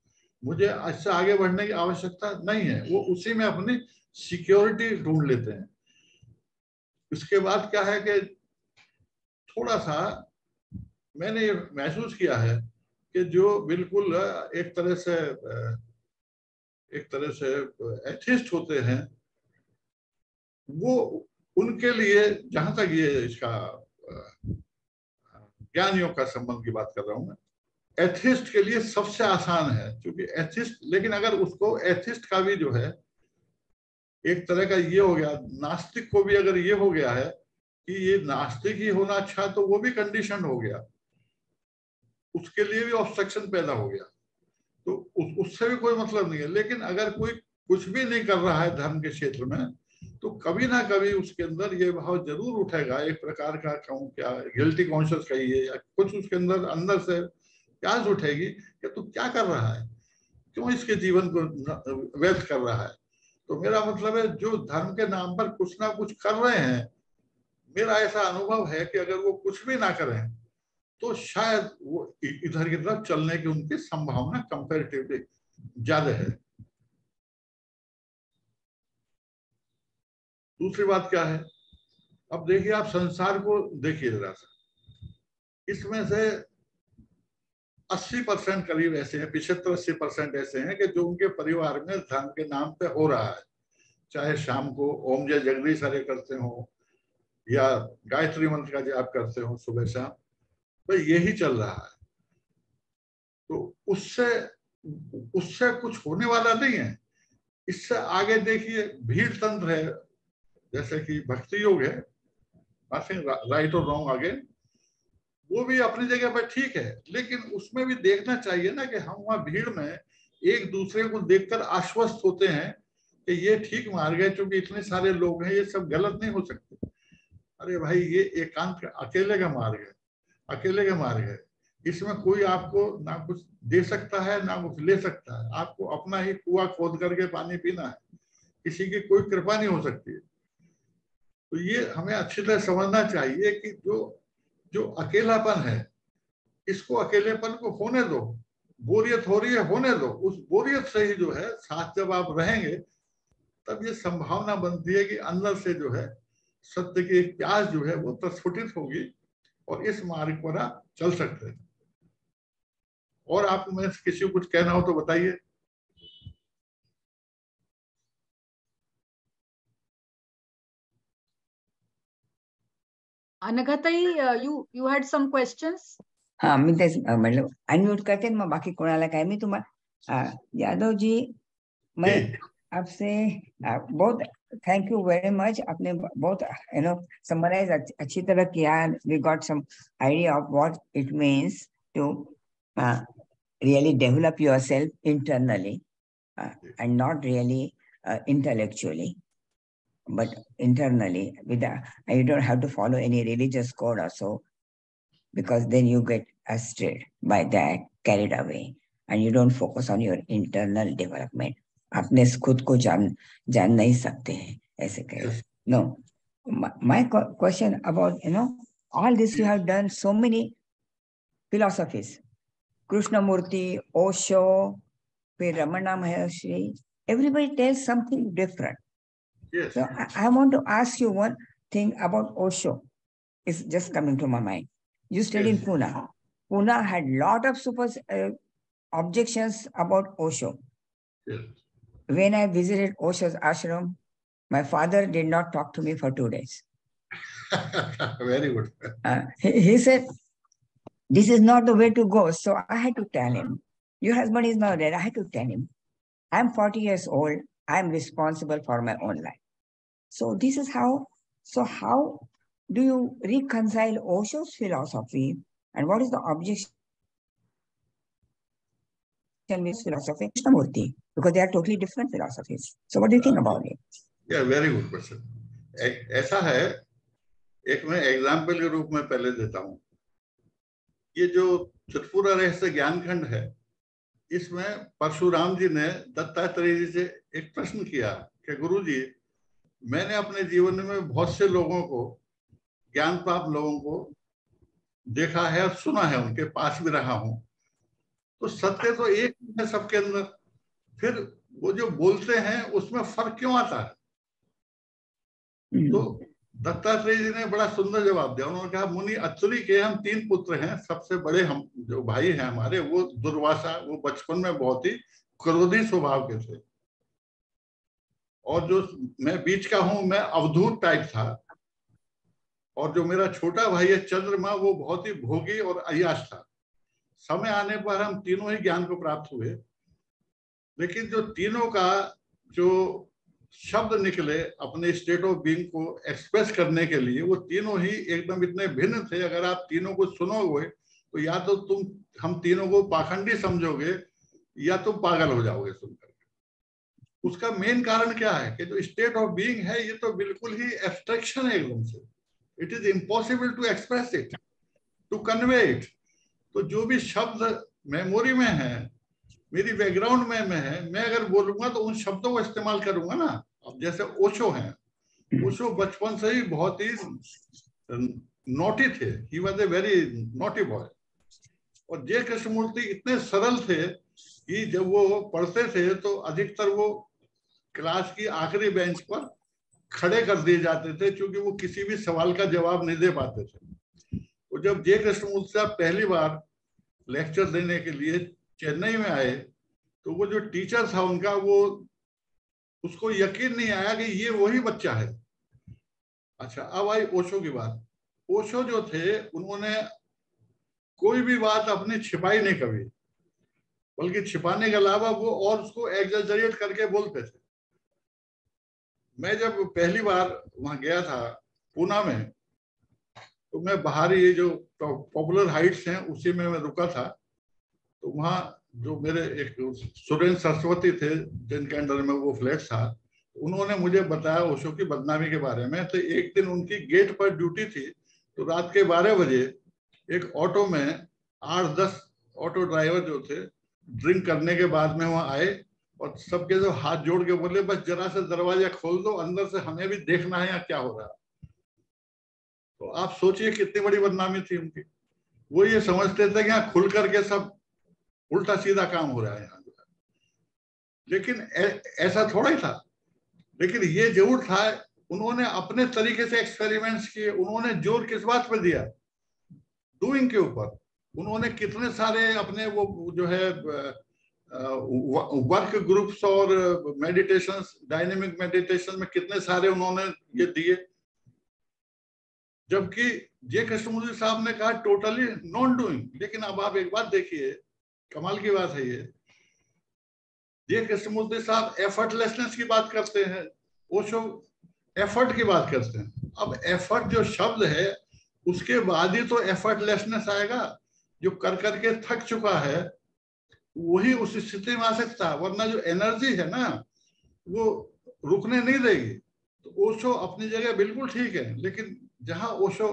मुझे अच्छा आगे बढ़ने की आवश्यकता नहीं है। वो उसी में अपनी सिक्योरिटी ढूंढ लेते हैं। उसके बाद क्या है कि थोड़ा सा मैंने ये महसूस किया है कि जो बिल्कुल एक तरह से एथिस्ट होते हैं, वो उनके लिए, जहां तक ये इसका ज्ञान योग का संबंध की बात कर रहा हूं मैं, एथिस्ट के लिए सबसे आसान है। क्योंकि एथिस्ट, लेकिन अगर उसको एथिस्ट का भी जो है एक तरह का ये हो गया, नास्तिक को भी अगर ये हो गया है कि ये नास्तिक ही होना अच्छा, तो वो भी कंडीशन हो गया। उसके लिए भी ऑब्स्ट्रक्शन पैदा हो गया, तो उससे भी कोई मतलब नहीं है। लेकिन अगर कोई कुछ भी नहीं कर रहा है धर्म के क्षेत्र में, तो कभी ना कभी उसके अंदर ये भाव जरूर उठेगा, एक प्रकार का कहूँ क्या, गिल्टी कॉन्शियस कहिए, या कुछ उसके अंदर अंदर से प्यास उठेगी कि तू क्या कर रहा है, क्यों इसके जीवन को व्यर्थ कर रहा है। तो मेरा मतलब है जो धर्म के नाम पर कुछ ना कुछ कर रहे हैं, मेरा ऐसा अनुभव है कि अगर वो कुछ भी ना करें तो शायद वो इधर की तरफ चलने की उनकी संभावना कंपैरेटिवली ज्यादा है। दूसरी बात क्या है, अब देखिए आप संसार को देखिए जरा सा, इसमें से 80% करीब ऐसे हैं, 75-80% ऐसे हैं कि जो उनके परिवार में धर्म के नाम पे हो रहा है, चाहे शाम को ओम जय जगदीश हरे करते हो या गायत्री मंत्र का जाप करते हो सुबह शाम, भाई यही चल रहा है। तो उससे उससे कुछ होने वाला नहीं है। इससे आगे देखिए भीड़ तंत्र है, जैसे कि भक्ति योग है, राइट और रॉन्ग आगे, वो भी अपनी जगह पर ठीक है, लेकिन उसमें भी देखना चाहिए ना कि हम वहां भीड़ में एक दूसरे को देखकर आश्वस्त होते हैं कि ये ठीक मार्ग है, क्योंकि इतने सारे लोग हैं, ये सब गलत नहीं हो सकते। अरे भाई ये एकांत अकेले का मार्ग है, अकेले का मार्ग है, इसमें कोई आपको ना कुछ दे सकता है ना कुछ ले सकता है, आपको अपना ही कुआं खोद करके पानी पीना है, किसी की कोई कृपा नहीं हो सकती है। तो ये हमें अच्छी तरह समझना चाहिए कि जो जो अकेलापन है, इसको अकेलेपन को होने दो, बोरियत हो रही है होने दो, उस बोरियत से ही जो है साथ जब आप रहेंगे तब ये संभावना बनती है कि अंदर से जो है सत्य की एक प्यास जो है वो प्रस्फुटित होगी और इस मार्ग पर आप चल सकते हैं। और आपको मैं किसी को कुछ कहना हो तो बताइए। अनघाताई, you had some questions? हाँ मी तेच म्हटलं अनम्यूट करते मग बाकी कोणाला काय। मी तुम्हाला यादव जी, मैं आपसे बहुत थैंक यू वेरी मच, आपने बहुत समराइज अच्छी तरह किया। We got some idea of what it means to really develop yourself internally and not really intellectually, but internally. You don't have to follow any religious code or so, because then you get astray by that, carried away, and you don't focus on your internal development. अपने खुद को जान नहीं सकते हैं ऐसे कहे। No, my question about all this, you have done so many philosophies, Krishnamurti, Osho, Ramana Maharshi, everybody tells something different. Yes. So I want to ask you one thing about Osho. It's just coming to my mind. You studied in Pune. Pune had lot of objections about Osho. Yes. When I visited Osho's ashram, my father did not talk to me for 2 days. Very good. He said, this is not the way to go. So I had to tell him, your husband is not dead. I had to tell him, I'm 40 years old. I'm responsible for my own life. So this is how, how do you reconcile Osho's philosophy and what is the objection with philosophy Krishnamurti? Because they are totally different philosophies. So what do you think about it? Yeah, very good question. ऐसा है, एक मैं example के रूप में पहले देता हूँ। ये जो चतुर्फुरा रहस्य ज्ञान खंड है, इसमें परशुराम जी ने दत्तात्रेय जी से एक प्रश्न किया कि गुरु जी, मैंने अपने जीवन में बहुत से लोगों को, ज्ञान प्राप्त लोगों को देखा है और सुना है, उनके पास भी रहा हूं, तो सत्य तो एक है सबके अंदर, फिर वो जो बोलते हैं उसमें फर्क क्यों आता है? तो दत्तात्रेय जी ने बड़ा सुंदर जवाब दिया। उन्होंने कहा, मुनि अत्रि के हम 3 पुत्र हैं, सबसे बड़े हम जो भाई हैं हमारे वो दुर्वासा, वो बचपन में बहुत ही क्रोधी स्वभाव के थे, और जो मैं बीच का हूं मैं अवधूत टाइप था, और जो मेरा छोटा भाई है चंद्रमा वो बहुत ही भोगी और अय्याश था। समय आने पर हम तीनों ही ज्ञान को प्राप्त हुए, लेकिन जो तीनों का जो शब्द निकले अपने स्टेट ऑफ बीइंग को एक्सप्रेस करने के लिए, वो तीनों ही एकदम इतने भिन्न थे। अगर आप तीनों को सुनोगे तो या तो तुम हम तीनों को पाखंडी समझोगे या तुम पागल हो जाओगे सुनकर। उसका मेन कारण क्या है कि जो स्टेट ऑफ बीइंग है ये तो बिल्कुल ही एब्स्ट्रैक्शन है एकदम से। It is impossible to express it, to convey it. तो जो भी शब्द मेमोरी में है, मेरी बैकग्राउंड में है, मैं अगर बोलूंगा तो उन शब्दों को इस्तेमाल करूंगा ना। अब जैसे ओशो हैं, ओशो बचपन से ही बहुत ही नोटी थे, he was a very naughty boy. और जे कृष्णमूर्ति इतने सरल थे कि जब वो पढ़ते थे तो अधिकतर वो क्लास की आखिरी बेंच पर खड़े कर दिए जाते थे, क्योंकि वो किसी भी सवाल का जवाब नहीं दे पाते थे। तो जब जे कृष्णमूर्ति साहब पहली बार लेक्चर देने के लिए चेन्नई में आए तो वो जो टीचर था उनका, वो उसको यकीन नहीं आया कि ये वही बच्चा है। अच्छा, अब आई ओशो की बात। ओशो जो थे उन्होंने कोई भी बात अपनी छिपाई नहीं कभी, बल्कि छिपाने के अलावा वो और उसको एग्जैजरेट करके बोलते थे। मैं जब पहली बार वहां गया था पूना में, तो मैं बाहरी जो पॉपुलर हाइट्स हैं उसी में मैं रुका था। तो वहाँ जो मेरे एक सुरेंद्र सरस्वती थे जिनके अंडर में वो फ्लैट था, उन्होंने मुझे बताया ओशो की बदनामी के बारे में। तो एक दिन उनकी गेट पर ड्यूटी थी, तो रात के 12 बजे एक ऑटो में 8-10 ऑटो ड्राइवर जो थे ड्रिंक करने के बाद में वहां आए और सबके जो हाथ जोड़ के बोले, बस जरा से दरवाजा खोल दो, अंदर से हमें भी देखना है यहाँ क्या हो रहा है। तो आप सोचिए कितनी बड़ी बदनामी थी उनकी। वो ये समझते थे कि यहाँ खुल करके सब उल्टा सीधा काम हो रहा है यहाँ, लेकिन ऐसा थोड़ा ही था। लेकिन ये जरूर था, उन्होंने अपने तरीके से एक्सपेरिमेंट्स किए। उन्होंने जोर किस बात पर दिया? डूइंग के ऊपर। उन्होंने कितने सारे अपने वो जो है वर्क ग्रुप्स और मेडिटेशंस, डायनेमिक मेडिटेशन में कितने सारे उन्होंने ये दिए। जबकि जे कृष्णमूर्ति साहब ने कहा टोटली नॉन डूइंग। लेकिन अब आप एक बात देखिए, कमाल की बात है ये, जे कृष्णमूर्ति साहब एफर्टलेसनेस की बात करते हैं, ओशो एफर्ट की बात करते हैं। अब एफर्ट जो शब्द है उसके बाद ही तो एफर्टलेसनेस आएगा। जो कर करके थक चुका है वही उस स्थिति में आ सकता है, वरना जो एनर्जी है ना वो रुकने नहीं देगी। तो ओशो अपनी जगह बिल्कुल ठीक है, लेकिन जहां ओशो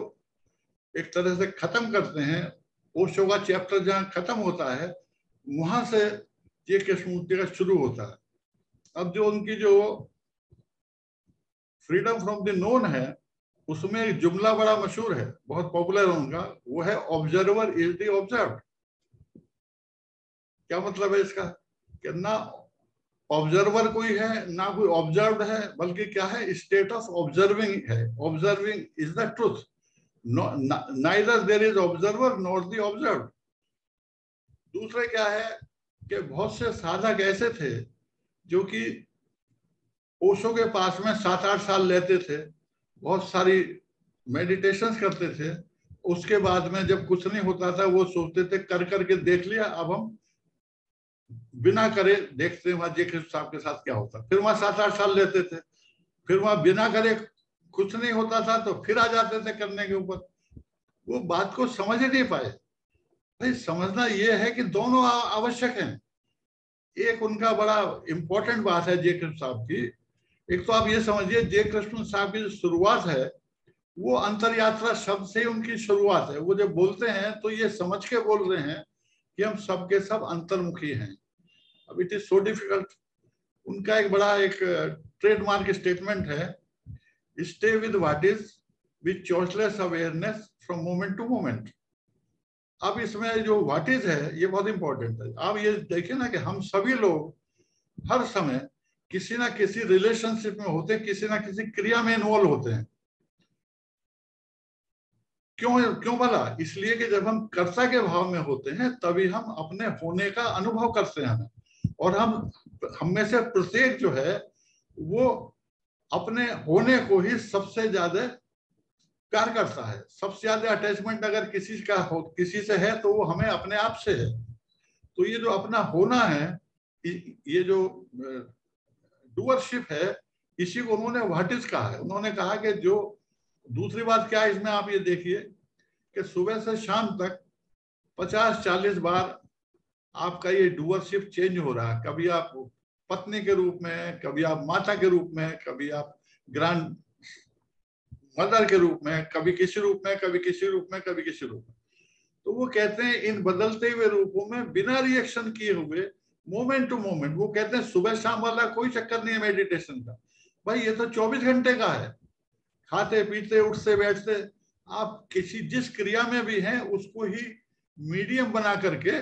एक तरह से खत्म करते हैं, ओशो का चैप्टर जहां खत्म होता है वहां से जे कृष्णमूर्ति का शुरू होता है। अब जो उनकी जो फ्रीडम फ्रॉम द नोन है उसमें एक जुमला बड़ा मशहूर है, बहुत पॉपुलर है उनका, वो है ऑब्जर्वर इज द ऑब्जर्व्ड। क्या मतलब है इसका? कि ना ऑब्जर्वर कोई है ना कोई ऑब्जर्व्ड है, बल्कि क्या है, स्टेट ऑफ ऑब्जर्विंग है। Observing is the truth, neither there is observer not the observed. दूसरे क्या है कि बहुत से साधक ऐसे थे जो कि ओशो के पास में 7-8 साल रहते थे, बहुत सारी मेडिटेशंस करते थे। उसके बाद में जब कुछ नहीं होता था वो सोचते थे कर करके देख लिया, अब हम बिना करे देखते हैं वहां जे कृष्ण साहब के साथ क्या होता। फिर वहां 7-8 साल रहते थे, फिर वहां बिना करे कुछ नहीं होता था तो फिर आ जाते थे करने के ऊपर। वो बात को समझ ही नहीं पाए। भाई समझना ये है कि दोनों आवश्यक हैं। एक उनका बड़ा इंपॉर्टेंट बात है जे कृष्ण साहब की, एक तो आप ये समझिए जे कृष्ण साहब की जो शुरुआत है वो अंतरयात्रा शब्द से ही उनकी शुरुआत है। वो जब बोलते हैं तो ये समझ के बोल रहे हैं कि हम सब के सब अंतर्मुखी हैं। अब इट इज सो डिफिकल्ट। उनका एक बड़ा एक ट्रेडमार्क स्टेटमेंट है, stay with what is with choiceless awareness from moment to moment. अब इसमें जो व्हाट इज है ये बहुत इंपॉर्टेंट है। आप ये देखिए ना कि हम सभी लोग हर समय किसी ना किसी रिलेशनशिप में होते हैं, किसी ना किसी क्रिया में इन्वॉल्व होते हैं। क्यों भला? इसलिए कि जब हम कर्ता के भाव में होते हैं तभी हम अपने होने का अनुभव करते हैं। और हम में से प्रत्येक जो है वो अपने होने को ही सबसे ज्यादा प्यार करता है। सबसे ज्यादा अटैचमेंट अगर किसी का हो, किसी से है तो वो हमें अपने आप से है। तो ये जो अपना होना है, ये जो डूअरशिप है, इसी को उन्होंने व्हाट इज कहा है। उन्होंने कहा कि जो दूसरी बात क्या है इसमें, आप ये देखिए कि सुबह से शाम तक 50-40 बार आपका ये डूअरशिप चेंज हो रहा है। कभी आप पत्नी के रूप में, कभी आप माता के रूप में, कभी आप ग्रैंड मदर के रूप में, कभी किसी रूप में, कभी किसी रूप में, कभी किसी रूप में। तो वो कहते हैं इन बदलते हुए रूपों में बिना रिएक्शन किए हुए, मोमेंट टू मोमेंट, वो कहते हैं सुबह शाम वाला कोई चक्कर नहीं है मेडिटेशन का। भाई ये तो 24 घंटे का है, खाते पीते उठते बैठते, आप किसी जिस क्रिया में भी हैं उसको ही मीडियम बना करके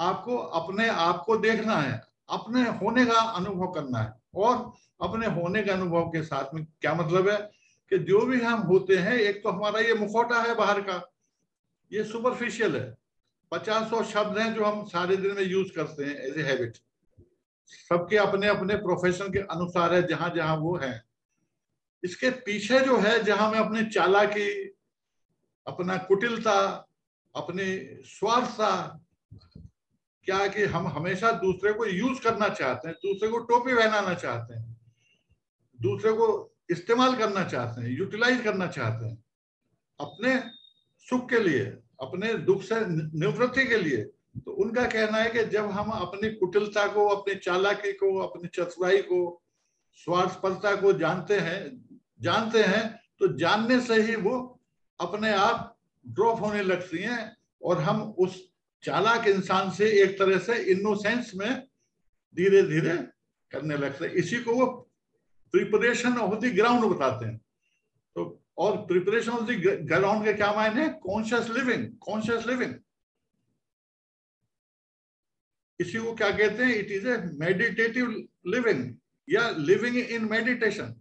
आपको अपने आप को देखना है, अपने होने का अनुभव करना है। और अपने होने के अनुभव के साथ में क्या मतलब है कि जो भी हम होते हैं, एक तो हमारा ये मुखौटा है बाहर का, ये सुपरफिशियल है। 50 शब्द हैं जो हम सारे दिन में यूज करते हैं एज ए हैबिट, सबके अपने अपने प्रोफेशन के अनुसार है जहां जहां वो है। इसके पीछे जो है, जहां मैं अपनी चालाकी, अपना कुटिलता, अपनी स्वार्थता, क्या कि हम हमेशा दूसरे को यूज करना चाहते हैं, दूसरे को टोपी पहनाना चाहते हैं, दूसरे को इस्तेमाल करना चाहते हैं, यूटिलाइज करना चाहते हैं अपने सुख के लिए, अपने दुख से निवृत्ति के लिए। तो उनका कहना है कि जब हम अपनी कुटिलता को, अपनी चालाकी को, अपनी चतुराई को, स्वार्थपरता को जानते हैं तो जानने से ही वो अपने आप ड्रॉप होने लगती हैं और हम उस चालाक इंसान से एक तरह से इनोसेंस में धीरे धीरे करने लगते हैं। इसी को वो प्रिपरेशन ऑफ द ग्राउंड बताते हैं। तो और प्रिपरेशन ऑफ द ग्राउंड के क्या मायने? Conscious living, conscious living. इसी को क्या कहते हैं? It is A meditative living या लिविंग इन मेडिटेशन।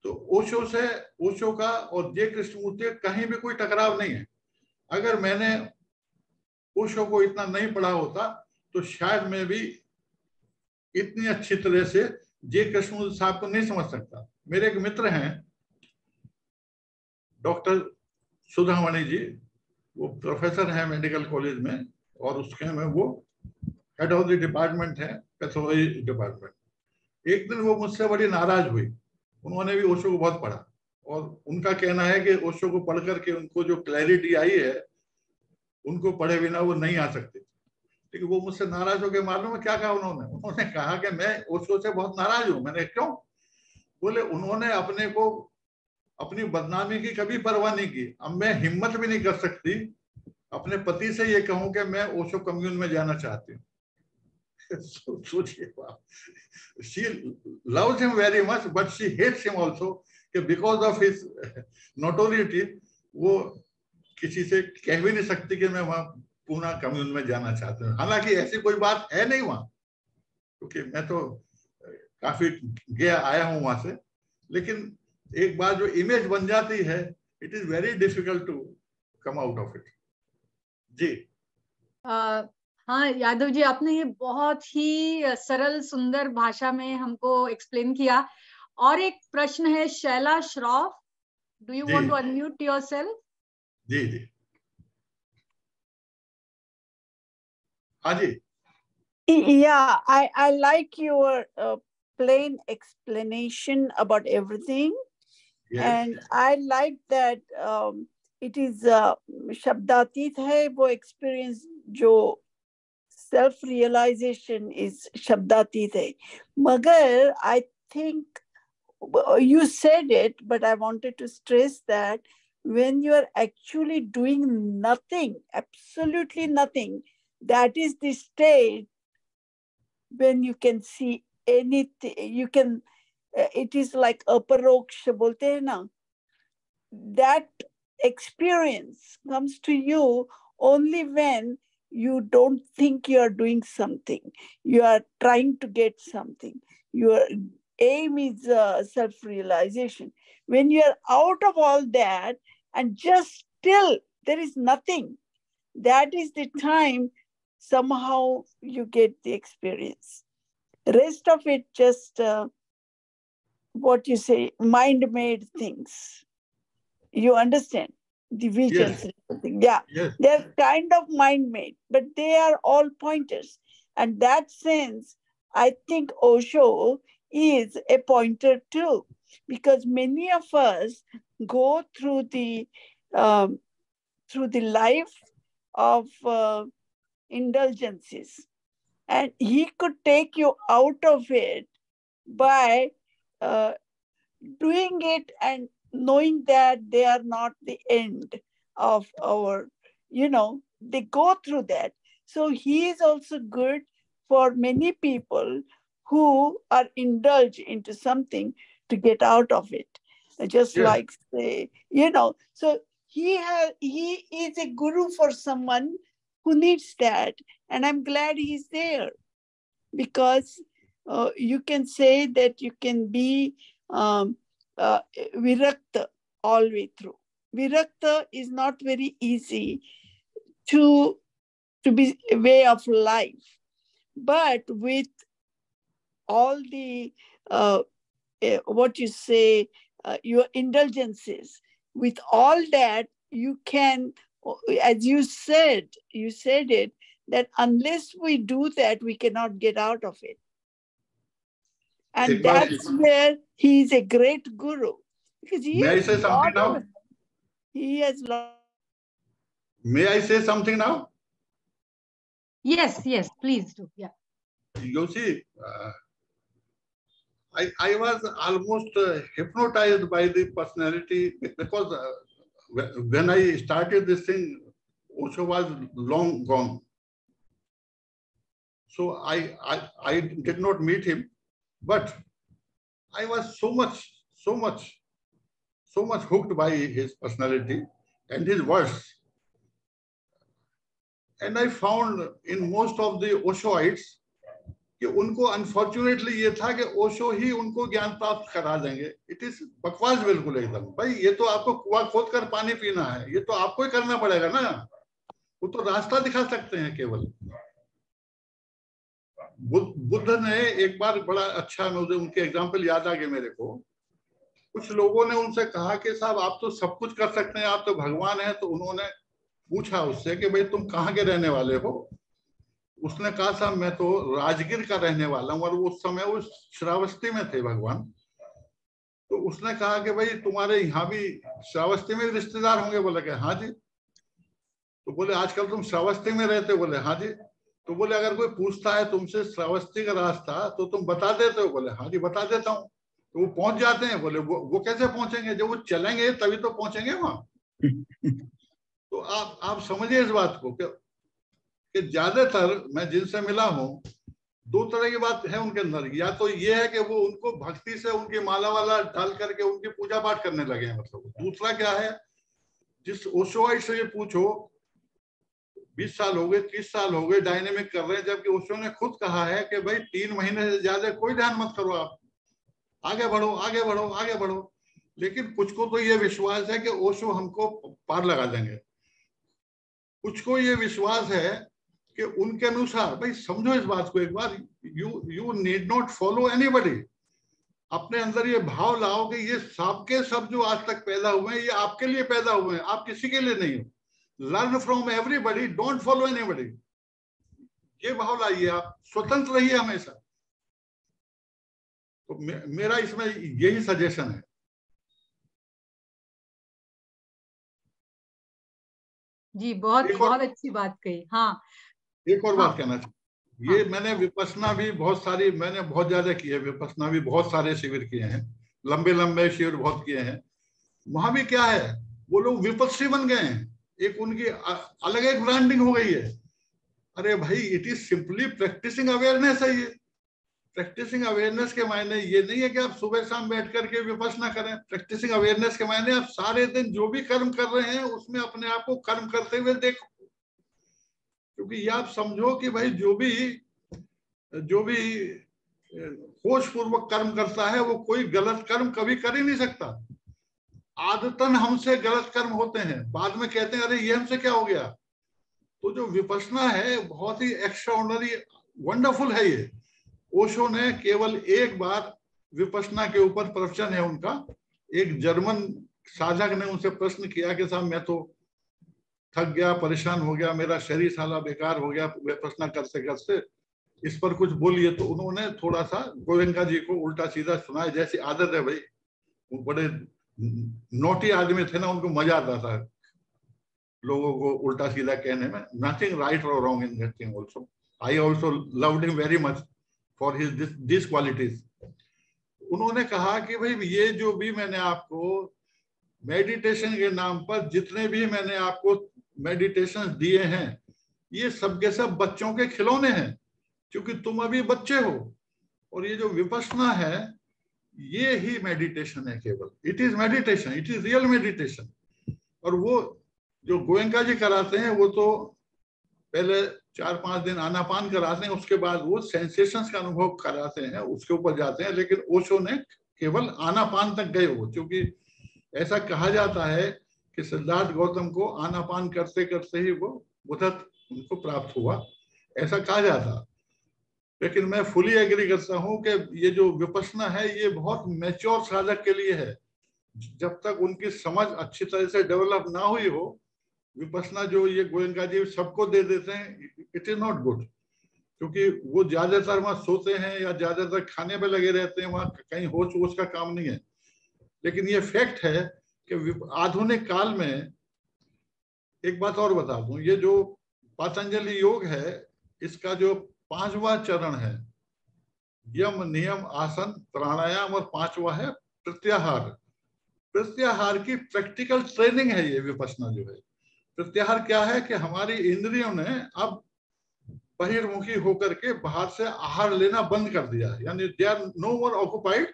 तो ओशो का और जे कृष्णमूर्ति कहीं भी कोई टकराव नहीं है। अगर मैंने ओशो को इतना नहीं पढ़ा होता तो शायद मैं भी इतनी अच्छी तरह से जे कृष्णमूर्ति साहब को नहीं समझ सकता। मेरे एक मित्र हैं डॉक्टर सुधामणि जी, वो प्रोफेसर हैं मेडिकल कॉलेज में और उसके में वो हेड ऑफ द डिपार्टमेंट है, पैथोलॉजी डिपार्टमेंट। एक दिन वो मुझसे बड़ी नाराज हुई। उन्होंने भी ओशो को बहुत पढ़ा और उनका कहना है कि ओशो को पढ़ करके उनको जो क्लैरिटी आई है, उनको पढ़े बिना वो नहीं आ सकते। लेकिन वो मुझसे नाराज हो गए। मालूम है क्या कहा उन्होंने कहा कि मैं ओशो से बहुत नाराज हूं। मैंने क्यों? बोले उन्होंने अपने को, अपनी बदनामी की कभी परवाह नहीं की। अब मैं हिम्मत भी नहीं कर सकती अपने पति से ये कहूं कि मैं ओशो कम्यून में जाना चाहती हूँ। सोचिए बात, she loves him very much but she hates him also कि because of his notoriety वो किसी से कह भी नहीं सकती कि मैं वहां पूना कम्यून में जाना चाहती हूँ। हालांकि ऐसी कोई बात है नहीं वहां, क्योंकि मैं तो काफी गया आया हूं वहां से। लेकिन एक बार जो इमेज बन जाती है, it is very difficult to come out of it. जी हाँ यादव जी, आपने ये बहुत ही सरल सुंदर भाषा में हमको एक्सप्लेन किया। और एक प्रश्न है Shaila Shroff, do you want to unmute yourself? जी जी, हाँ जी। Yeah, I like your plain explanation about everything. Yes. And I like that it is Shabdatit hai, wo experience jo self-realization is Shabdatit hai. Magar, I think you said it, but I wanted to stress that when you are actually doing nothing, absolutely nothing, that is the stage when you can see anything. You can, it is like aparoksha bolte hai na. That experience comes to you only when you don't think you are doing something. You are trying to get something. Your aim is self-realization. When you are out of all that and just still there is nothing, that is the time somehow you get the experience. Rest of it just what you say, mind-made things. You understand the visions? Yes. Yeah, Yes. they're kind of mind-made, but they are all pointers. And that sense, I think Osho is a pointer too, because many of us go through the life of indulgences. And he could take you out of it by doing it and knowing that they are not the end of our, they go through that. So he is also good for many people who are indulged into something to get out of it. Just like, say, so he is a guru for someone who needs that. And I'm glad he's there, because you can say that you can be virakta all the way through. Virakta is not very easy to be a way of life, but with all the your indulgences, with all that, you can, as you said it, that unless we do that, we cannot get out of it. And that's where he is a great guru. Because may I say something now? He has May I say something now? Yes, please do. Yeah. You see, I was almost hypnotized by the personality, because when I started this thing, Osho was long gone. So I did not meet him, but I was so much hooked by his personality and his words. And I found in most of the Oshoites कि उनको unfortunately ये था कि ओशो ही उनको ज्ञान प्राप्त करा देंगे. इट इज बकवास बिल्कुल एकदम. भाई ये तो आपको कुआं खोद कर पानी पीना है, ये तो आपको ही करना पड़ेगा ना. वो तो रास्ता दिखा सकते हैं केवल. बुद्ध ने एक बार बड़ा अच्छा, मुझे उनके एग्जाम्पल याद आ गए मेरे को. कुछ लोगों ने उनसे कहा कि साहब आप तो सब कुछ कर सकते हैं, आप तो भगवान हैं. तो उन्होंने पूछा उससे कि भाई तुम कहाँ के रहने वाले हो. उसने कहा साहब मैं तो राजगीर का रहने वाला हूँ. और उस समय वो श्रावस्ती में थे भगवान. तो उसने कहा कि भाई तुम्हारे यहाँ भी श्रावस्ती में रिश्तेदार होंगे. बोले कि हाँ जी. तो बोले आजकल तुम श्रावस्ती में रहते हो. बोले हाँ जी. तो बोले अगर कोई पूछता है तुमसे श्रावस्ती का रास्ता तो तुम बता देते हो. बोले हाँ जी बता देता हूँ. तो वो पहुंच जाते हैं. बोले वो कैसे पहुंचेंगे, जब वो चलेंगे तभी तो पहुंचेंगे वहां. तो आप समझिए इस बात को कि ज्यादातर मैं जिनसे मिला हूं, दो तरह की बात है उनके अंदर. या तो ये है कि वो उनको भक्ति से उनकी माला वाला डाल करके उनकी पूजा पाठ करने लगे हैं. मतलब दूसरा क्या है, जिस ओशोआइट से ये पूछो 20 साल हो गए 30 साल हो गए डायनेमिक कर रहे हैं, जबकि ओशो ने खुद कहा है कि भाई 3 महीने से ज्यादा कोई ध्यान मत करो, आप आगे बढ़ो आगे बढ़ो आगे बढ़ो. लेकिन कुछ को तो ये विश्वास है कि ओशो हमको पार लगा देंगे. कुछ को ये विश्वास है कि उनके अनुसार, भाई समझो इस बात को एक बार, you need not follow anybody. अपने अंदर ये भाव लाओ कि ये सबके सब जो आज तक पैदा हुए हैं ये आपके लिए पैदा हुए हैं, आप किसी के लिए नहीं हो. Learn from everybody, don't follow anybody. ये भाव लाइए, आप स्वतंत्र रहिए हमेशा. तो मेरा इसमें यही सजेशन है. जी बहुत अच्छी बात कही. हाँ एक और बात कहना चाहिए. ये मैंने विपश्यना भी मैंने बहुत ज्यादा की है. विपश्यना भी बहुत सारे शिविर किए हैं, लंबे शिविर बहुत किए हैं. वहां भी क्या है, वो लोग विपश्यी बन गए हैं. एक उनकी अलग एक ब्रांडिंग हो गई है. अरे भाई it is simply practising awareness है. ये प्रैक्टिसिंग अवेयरनेस के मायने ये नहीं है कि आप सुबह शाम बैठ करके विपश्यना करें. प्रैक्टिसिंग अवेयरनेस के मायने आप सारे दिन जो भी कर्म कर रहे हैं उसमें अपने आप को कर्म करते हुए देखो. क्योंकि ये आप समझो कि भाई जो भी होश पूर्वक कर्म करता है वो कोई गलत कर्म कभी कर ही नहीं सकता. आदतन हमसे गलत कर्म होते हैं, बाद में कहते हैं अरे ये हमसे क्या हो गया. तो जो विपश्यना है बहुत ही एक्स्ट्राऑर्डिनरी वंडरफुल है. ये ओशो ने केवल एक बार विपश्यना के ऊपर प्रवचन है उनका. एक जर्मन साधक ने उनसे प्रश्न किया कि साहब मैं तो थक गया, परेशान हो गया, मेरा शरीर साला बेकार हो गया विपश्यना करते करते, इस पर कुछ बोलिए. तो उन्होंने थोड़ा सा गोयंका जी को उल्टा सीधा सुनाया, जैसी आदत है भाई. वो बड़े नोटी आदमी थे ना, उनको मजा आता था लोगों को उल्टा सीधा कहने में. Nothing right or wrong in that thing also. I also loved him very much for his these qualities. उन्होंने कहा कि भाई ये जो भी मैंने आपको मेडिटेशन के नाम पर जितने भी मैंने आपको मेडिटेशन दिए हैं, ये सब के सब बच्चों के खिलौने हैं, क्योंकि तुम अभी बच्चे हो. और ये जो विपश्यना है, ये ही मेडिटेशन है केवल. It is meditation, it is real meditation. और वो जो गोयंका जी कराते हैं, वो तो पहले 4-5 दिन आनापान कराते हैं, उसके बाद वो सेंसेशंस का अनुभव कराते हैं, उसके ऊपर जाते हैं. लेकिन ओशो ने केवल आनापान तक गए वो, क्योंकि ऐसा कहा जाता है कि सिद्धार्थ गौतम को आनापान करते करते ही वो बुद्धत्व उनको प्राप्त हुआ, ऐसा कहा जाता. लेकिन मैं फुली एग्री करता हूं कि ये जो विपश्यना है, ये बहुत मैच्योर साधक के लिए है. जब तक उनकी समझ अच्छी तरह से डेवलप ना हुई हो, विपश्यना जो ये गोयंका जी सबको दे देते हैं, इट इज नॉट गुड. क्योंकि वो ज्यादातर वहां सोते हैं या ज्यादातर खाने पे लगे रहते हैं, वहां कहीं होश वोश का काम नहीं है. लेकिन ये फैक्ट है कि आधुनिक काल में, एक बात और बता दूं, ये जो पतंजलि योग है, इसका जो 5वां चरण है, यम नियम आसन प्राणायाम, और 5वां है प्रत्याहार. प्रत्याहार की प्रैक्टिकल ट्रेनिंग है ये विपश्यना जो है. प्रत्याहार क्या है कि हमारी इंद्रियों ने अब बहिर्मुखी होकर के बाहर से आहार लेना बंद कर दिया है. यानी they are no more occupied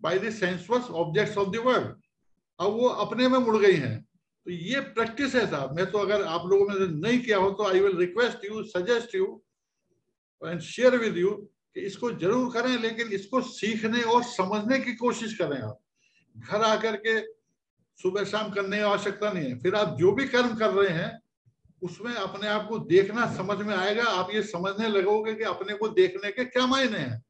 by the sensuous objects of the world. अब वो अपने में मुड़ गई हैं. तो ये प्रैक्टिस है साहब. मैं तो अगर आप लोगों ने नहीं किया हो तो I will request you, suggest you and share with you कि इसको जरूर करें. लेकिन इसको सीखने और समझने की कोशिश करें. आप घर आकर के सुबह शाम करने की आवश्यकता नहीं है. फिर आप जो भी कर्म कर रहे हैं उसमें अपने आप को देखना समझ में आएगा. आप ये समझने लगोगे कि अपने को देखने के क्या मायने हैं.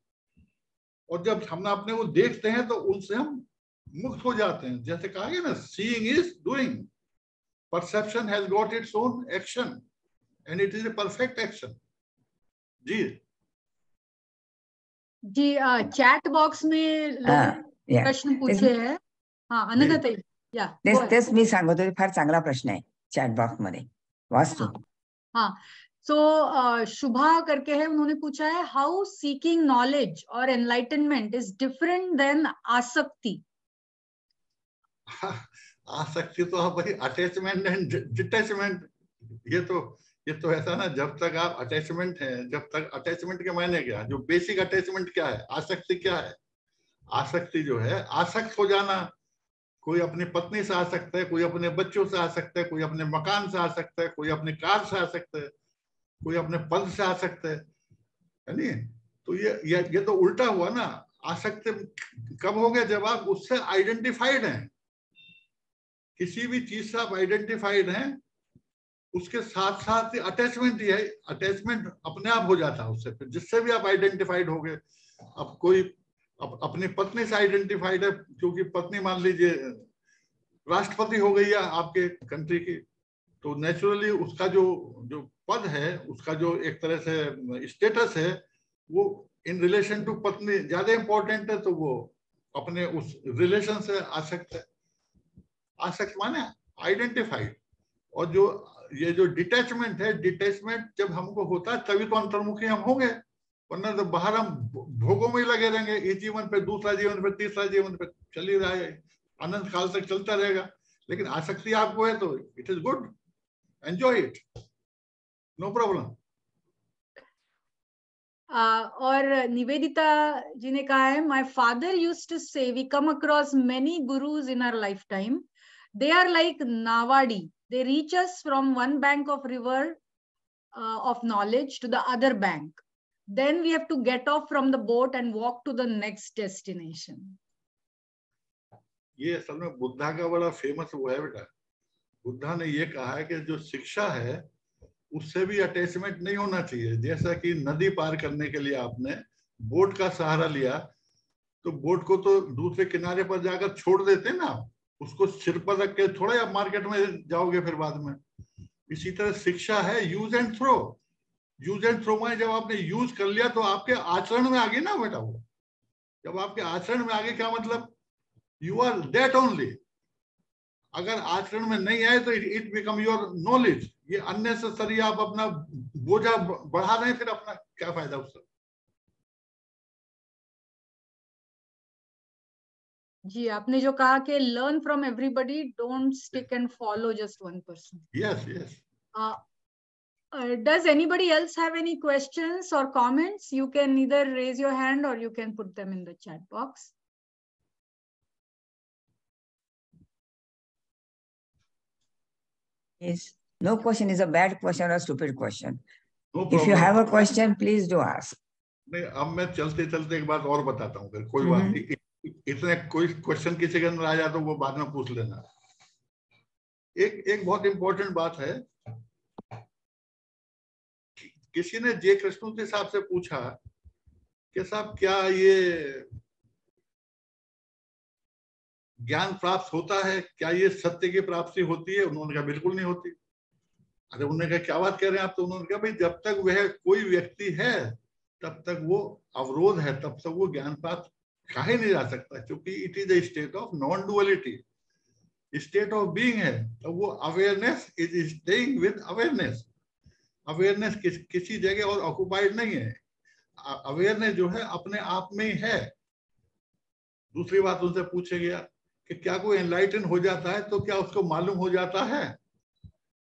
और जब हम अपने को देखते हैं तो उनसे हम मुक्त हो जाते हैं. जैसे कहा गया ना, seeing is doing, perception has got its own action and it is a perfect action. जी जी, चैट बॉक्स में लोगों ने प्रश्न पूछे हैं. हाँ अनघा, तेच मी सांगत होते, फार चांगला प्रश्न आहे चॅट बॉक्स मध्ये, वाचतो. हाँ, सो शुभा करके है, उन्होंने पूछा है, हाउ सीकिंग नॉलेज और एनलाइटनमेंट इज डिफरेंट देन आसक्ति. आसक्ति तो भाई अटैचमेंट एंड डिटैचमेंट. ये तो ऐसा ना, जब तक आप अटैचमेंट है, जब तक अटैचमेंट के मायने क्या, जो बेसिक अटैचमेंट क्या है, आसक्ति क्या है. आसक्ति जो है, आसक्त हो जाना. कोई अपनी पत्नी से आ सकता है, कोई अपने बच्चों से आ सकता है, कोई अपने मकान से आ सकता है, कोई अपनी कार से आ सकता है, कोई अपने पद से आ सकता है नहीं. तो ये तो उल्टा हुआ ना. आसक्त कब हो गया? जब आप उससे आइडेंटिफाइड हैं. किसी भी चीज से आप आइडेंटिफाइड हैं, उसके साथ साथ अटैचमेंट ही है. अटैचमेंट अपने आप हो जाता है उससे. फिर जिससे भी आप आइडेंटिफाइड हो गए, अब कोई अपनी पत्नी से आइडेंटिफाइड है, क्योंकि पत्नी मान लीजिए राष्ट्रपति हो गई है आपके कंट्री की, तो नेचुरली उसका जो पद है, उसका जो एक तरह से स्टेटस है, वो इन रिलेशन टू पत्नी ज्यादा इंपॉर्टेंट है. तो वो अपने उस रिलेशन से आसक्त है. आसक्त माने आइडेंटिफाइड. और ये जो डिटैचमेंट है, डिटैचमेंट जब हमको होता है तभी तो अंतर्मुखी हम होंगे. वरना तो बाहर हम भोगों में ही लगे रहेंगे. इस जीवन पे, दूसरा जीवन पे, तीसरा जीवन पे चल ही रहा है, अनंत काल तक चलता रहेगा. लेकिन आसक्ति आपको है तो it is good, enjoy it, no problem. और निवेदिता जी ने कहा है, my father used to say, we come across many gurus in our life time. They are like नावाडी. They reach us from one bank of river of knowledge to the other bank. Then we have to get off from the boat and walk to the next destination. ये असल में बुद्धा का बड़ा famous वो है बेटा. बुद्धा ने ये कहा है कि जो शिक्षा है उससे भी अटैचमेंट नहीं होना चाहिए. जैसा कि नदी पार करने के लिए आपने बोट का सहारा लिया, तो बोट को तो दूसरे किनारे पर जाकर छोड़ देते ना, उसको सिर पर रख के थोड़ा आप मार्केट में जाओगे फिर बाद में. इसी तरह शिक्षा है use and throw. Use and throw में जब आपने यूज कर लिया तो आपके आचरण में आ गई ना बेटा. वो जब आपके आचरण में आ गई, क्या मतलब, यू आर दैट ओनली. अगर आचरण में नहीं आए तो इट बिकम योर नॉलेज। ये अननेसेसरी आप अपना बोझा बढ़ा रहे हैं, फिर अपना क्या फायदा उससे। जी, आपने जो कहा कि learn from everybody, don't stick and follow just one person. Yes yes. Does anybody else have any questions or comments? You can either raise your hand or you can put them in the chat box. Yes. No question is a bad question or a stupid question. No If you problem. have a question, please do ask. नहीं, अब मैं चलते चलते एक बात और बताता हूँ, फिर कोई बात नहीं। इतने कोई क्वेश्चन किसी के अंदर आ जाए तो वो बाद में पूछ लेना। एक बहुत इंपॉर्टेंट बात है, किसी ने जे कृष्णमूर्ति साहब से पूछा कि साहब क्या ये ज्ञान प्राप्त होता है, क्या ये सत्य की प्राप्ति होती है? उन्होंने कहा बिल्कुल नहीं होती। अरे उन्होंने कहा क्या बात कह रहे हैं आप? तो उन्होंने कहा भाई जब तक वह कोई व्यक्ति है तब तक वो अवरोध है, तब तक वो ज्ञान प्राप्त काहे नहीं जा सकता, क्योंकि it is a state of non duality, state of being है। तो वो awareness is staying with awareness. Awareness किसी जगह और ऑक्युपाइड नहीं है, अवेयरनेस जो है अपने आप में ही है। दूसरी बात उनसे पूछा गया कि क्या कोई एनलाइटन हो जाता है तो क्या उसको मालूम हो जाता है?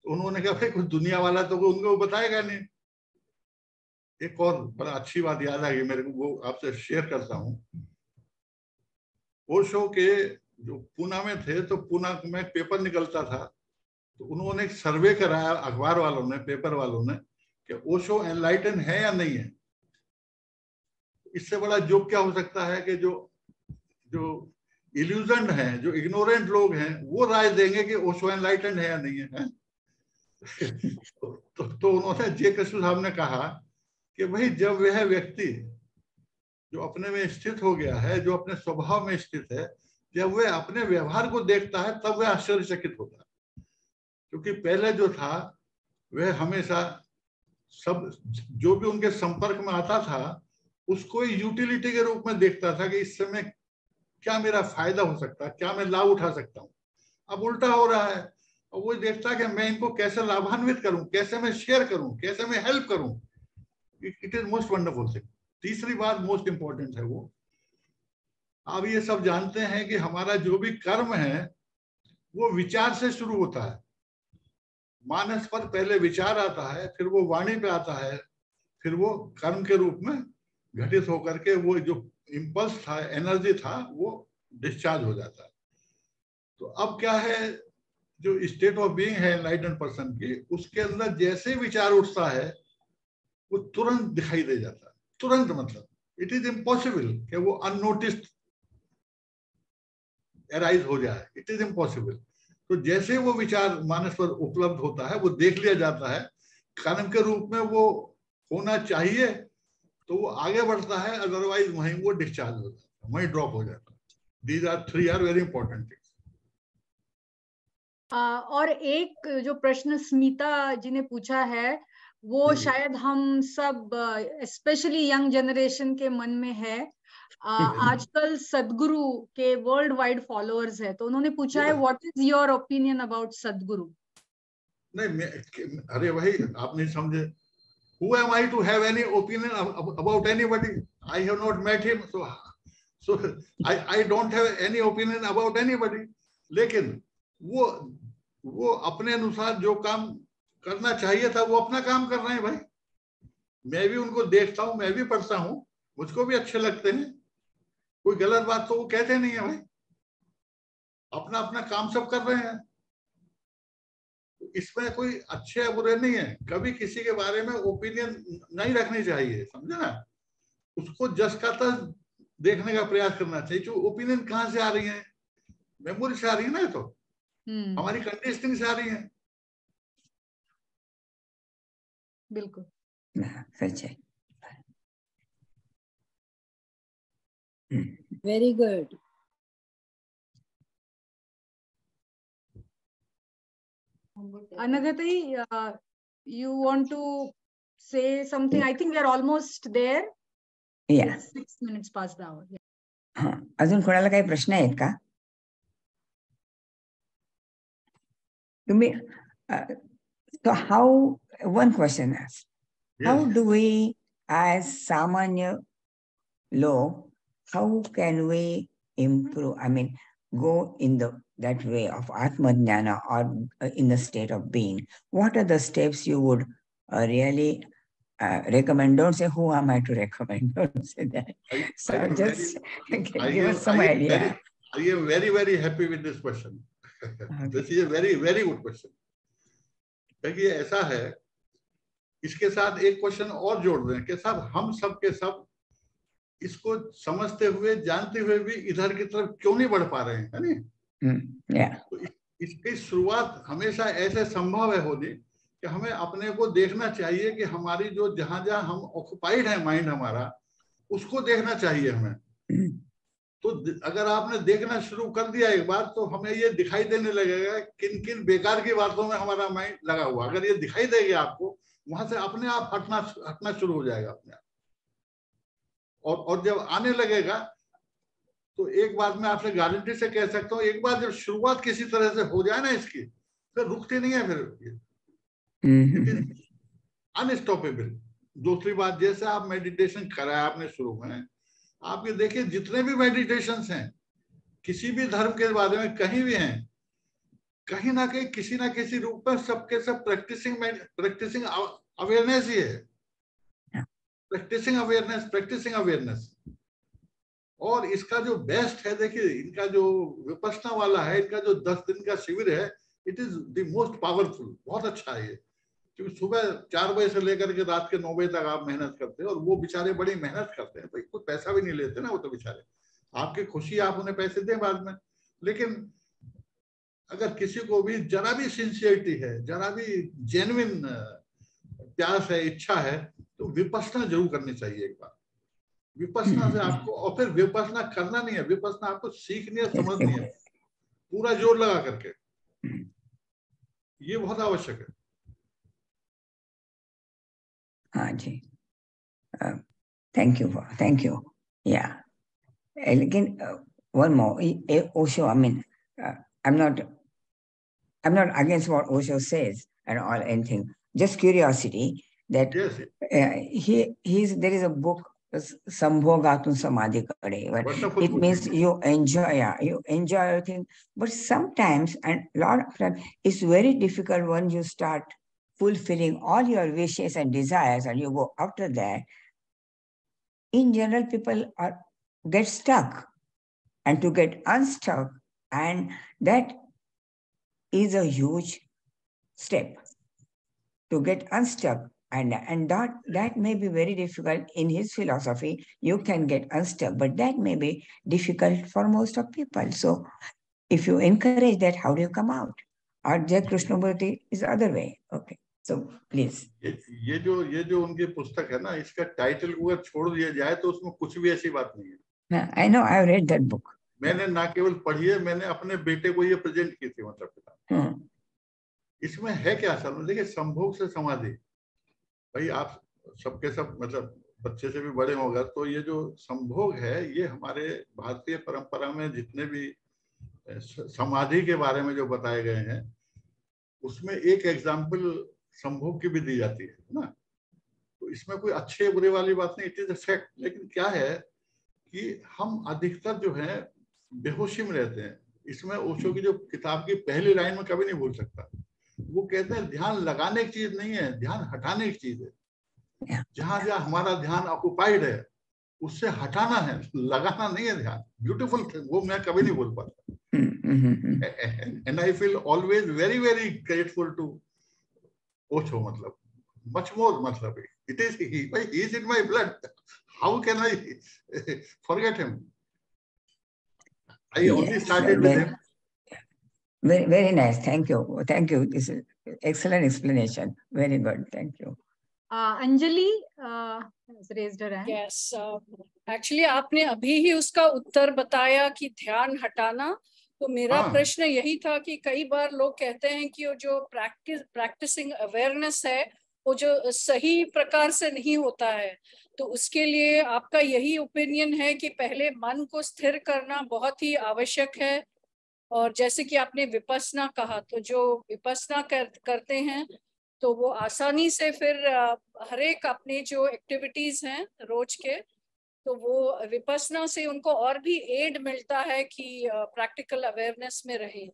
तो उन्होंने कहा भाई कुछ दुनिया वाला तो उनको बताएगा नहीं। एक और बड़ा अच्छी बात याद आ गई मेरे को, वो आपसे शेयर करता हूँ। ओशो के जो पूना में थे, तो पूना में एक पेपर निकलता था, तो उन्होंने एक सर्वे कराया अखबार वालों ने, पेपर वालों ने, कि ओशो एनलाइटन है या नहीं है। इससे बड़ा जोक क्या हो सकता है कि जो इल्यूजन है, जो इग्नोरेंट लोग हैं, वो राय देंगे कि ओशो एनलाइटन है या नहीं है। तो उन्होंने जे कृष्ण साहब ने कहा कि भाई जब वह व्यक्ति जो अपने में स्थित हो गया है, जो अपने स्वभाव में स्थित है, जब वह अपने व्यवहार को देखता है तब वह आश्चर्यचकित होता है। क्योंकि पहले जो था वह हमेशा सब जो भी उनके संपर्क में आता था उसको यूटिलिटी के रूप में देखता था कि इस समय क्या मेरा फायदा हो सकता है, क्या मैं लाभ उठा सकता हूँ। अब उल्टा हो रहा है, और वो देखता है कि मैं इनको कैसे लाभान्वित करूं, कैसे मैं शेयर करूं, कैसे मैं हेल्प करूं। It is most wonderful thing. तीसरी बात मोस्ट इंपॉर्टेंट है, वो आप ये सब जानते हैं कि हमारा जो भी कर्म है वो विचार से शुरू होता है। मानस पर पहले विचार आता है, फिर वो वाणी पे आता है, फिर वो कर्म के रूप में घटित होकर के वो जो इम्पल्स था, एनर्जी था, वो डिस्चार्ज हो जाता है। तो अब क्या है, जो स्टेट ऑफ बीइंग है एनलाइटेंड पर्सन की, उसके अंदर जैसे विचार उठता है वो तुरंत दिखाई दे जाता है। तुरंत मतलब इट इज इम्पॉसिबल कि वो अननोटिस्ड एराइज हो जाए, इट इज इम्पॉसिबल। तो जैसे वो विचार मानस पर उपलब्ध होता है, वो देख लिया जाता है, कर्म के रूप में वो होना चाहिए, तो वो आगे बढ़ता है, अदरवाइज वहीं वो डिस्चार्ज हो जाता है, वहीं ड्रॉप हो जाता है। These are three are very important things. और एक जो प्रश्न स्मिता जी ने पूछा है, वो शायद हम सब स्पेशली यंग जनरेशन के मन में है। आजकल सदगुरु के वर्ल्ड वाइड फॉलोअर्स है, तो उन्होंने पूछा है what is your opinion about सदगुरु? नहीं, अरे भाई आप नहीं समझे। Who am I to have any opinion about anybody? I have not met him, so I don't have any opinion about anybody. लेकिन वो अपने अनुसार जो काम करना चाहिए था वो अपना काम कर रहे हैं भाई। मैं भी उनको देखता हूँ, मैं भी पढ़ता हूँ, मुझको भी अच्छे लगते हैं। कोई गलत बात तो वो कहते नहीं है भाई, अपना अपना काम सब कर रहे हैं। इसमें कोई अच्छे या बुरे नहीं है। कभी किसी के बारे में ओपिनियन नहीं रखनी चाहिए, समझे ना। उसको जस का तस देखने का प्रयास करना चाहिए। जो ओपिनियन कहाँ से आ रही है, मेमोरी से आ रही है ना, तो हमारी कंडीशनिंग से आ रही है। बिल्कुल सच है। Very good. Anagati, you want to say something? I think we are almost there. Yeah. It's 6 minutes past the hour. अजून कोणाला काही प्रश्न आहेत का? You mean, so how, one question asked, how Yes. do we as Samanya Lok, how can we improve, I mean, go in that way of Atma Jnana or in the state of being? What are the steps you would really recommend? Don't say who am I to recommend. Don't say that. So just give us some idea. I am very, very happy with this question. Okay. This is a very, very good question. देखिए ऐसा है, इसके साथ एक question और जोड़ दें कि साहब हम सब के सब इसको समझते हुए जानते हुए भी इधर की तरफ क्यों नहीं बढ़ पा रहे हैं, है नहीं? तो इसकी शुरुआत हमेशा ऐसे संभव है होनी कि हमें अपने को देखना चाहिए कि हमारी जो जहां जहां हम ऑक्युपाइड है माइंड हमारा, उसको देखना चाहिए हमें। तो अगर आपने देखना शुरू कर दिया एक बार, तो हमें ये दिखाई देने लगेगा किन किन बेकार की बातों में हमारा माइंड लगा हुआ। अगर ये दिखाई देगा आपको, वहां से अपने आप हटना शुरू हो जाएगा अपने आप। और जब आने लगेगा तो एक बात मैं आपसे गारंटी से कह सकता हूँ, एक बार जब शुरुआत किसी तरह से हो जाए ना इसकी, फिर रुकती नहीं है, फिर इट इज अनस्टॉपेबल। दूसरी बात, जैसे आप मेडिटेशन कराया आपने शुरू में, आप ये देखिए जितने भी मेडिटेशंस हैं किसी भी धर्म के बारे में कहीं भी हैं, कहीं ना कहीं किसी ना किसी रूप में सबके सब प्रैक्टिसिंग अवेयरनेस ही है। Practising awareness. और इसका जो बेस्ट है, देखिए इनका जो विपश्यना वाला है, इनका जो 10 दिन का शिविर है, it is the most powerful. बहुत अच्छा है ये, क्योंकि सुबह 4 बजे से लेकर के रात के 9 बजे तक आप मेहनत करते हैं, और वो बेचारे बड़ी मेहनत करते हैं। भाई कोई पैसा भी नहीं लेते ना वो तो बेचारे, आपकी खुशी आप उन्हें पैसे दें बाद में। लेकिन अगर किसी को भी जरा भी सिंसियरिटी है, जरा भी जेन्युइन प्यास है, इच्छा है, तो विपश्यना जरूर करनी चाहिए एक बार। विपश्यना से आपको, और फिर विपश्यना करना नहीं है, विपश्यना आपको सीखनी है, समझनी है, पूरा जोर लगा करके। ये बहुत आवश्यक है। हाँ जी, थैंक यू या। लेकिन one more, Osho, I mean, I'm not against what Osho says and all anything. Just curiosity that yes. There is a book, Sambhogatun Samadhi Kade. It means you enjoy everything, but sometimes, and a lot of times, it's very difficult when you start fulfilling all your wishes and desires, and you go after that. In general, people get stuck, and to get unstuck, and that is a huge step to get unstuck, and that may be very difficult. In his philosophy, you can get unstuck, but that may be difficult for most of people. So if you encourage that, how do you come out? Or Jai Krishnamurti is the other way. Okay, so please. ये जो उनकी पुस्तक है ना, इसका title अगर छोड़ दिया जाए तो उसमें कुछ भी ऐसी बात नहीं है। I know, I have read that book. मैंने ना केवल पढ़ी है, मैंने अपने बेटे को ये प्रेजेंट की थी, मतलब पिता। इसमें है क्या असल में, देखिए संभोग से समाधि, भाई आप सबके सब मतलब बच्चे से भी बड़े होगा, तो ये जो संभोग है, ये हमारे भारतीय परंपरा में जितने भी समाधि के बारे में जो बताए गए हैं, उसमें एक एग्जाम्पल संभोग की भी दी जाती है ना। तो इसमें कोई अच्छे बुरे वाली बात नहीं, इट इज अ फैक्ट। लेकिन क्या है कि हम अधिकतर जो है बेहोशी में रहते हैं। इसमें ओशो की जो किताब की पहली लाइन में कभी नहीं भूल सकता, वो कहते हैं ध्यान लगाने की चीज नहीं है, ध्यान हटाने की चीज है। जहां जहां हमारा ध्यान ऑक्युपाइड है, उससे हटाना है, लगाना नहीं है ध्यान। ब्यूटीफुल थिंग, वो मैं कभी नहीं बोल पाता। And I feel always very very grateful to Osho, मतलब मच मोर, मतलब it is he is in my blood, how can I forget him? I only started with him. Very, very nice. Thank you. This is excellent explanation. Very good. Thank you. Anjali has raised her hand. Yes. Actually, आपने अभी ही उसका उत्तर बताया कि ध्यान हटाना। तो मेरा प्रश्न यही था कि कई बार लोग कहते हैं कि वो जो प्रैक्टिसिंग अवेयरनेस है, वो जो सही प्रकार से नहीं होता है। तो उसके लिए आपका यही ओपिनियन है कि पहले मन को स्थिर करना बहुत ही आवश्यक है, और जैसे कि आपने विपස්සना कहा, तो जो विपස්සना करते हैं तो वो आसानी से फिर हर एक अपने जो एक्टिविटीज हैं रोज के, तो वो विपස්සना से उनको और भी एड मिलता है कि प्रैक्टिकल अवेयरनेस में रहे।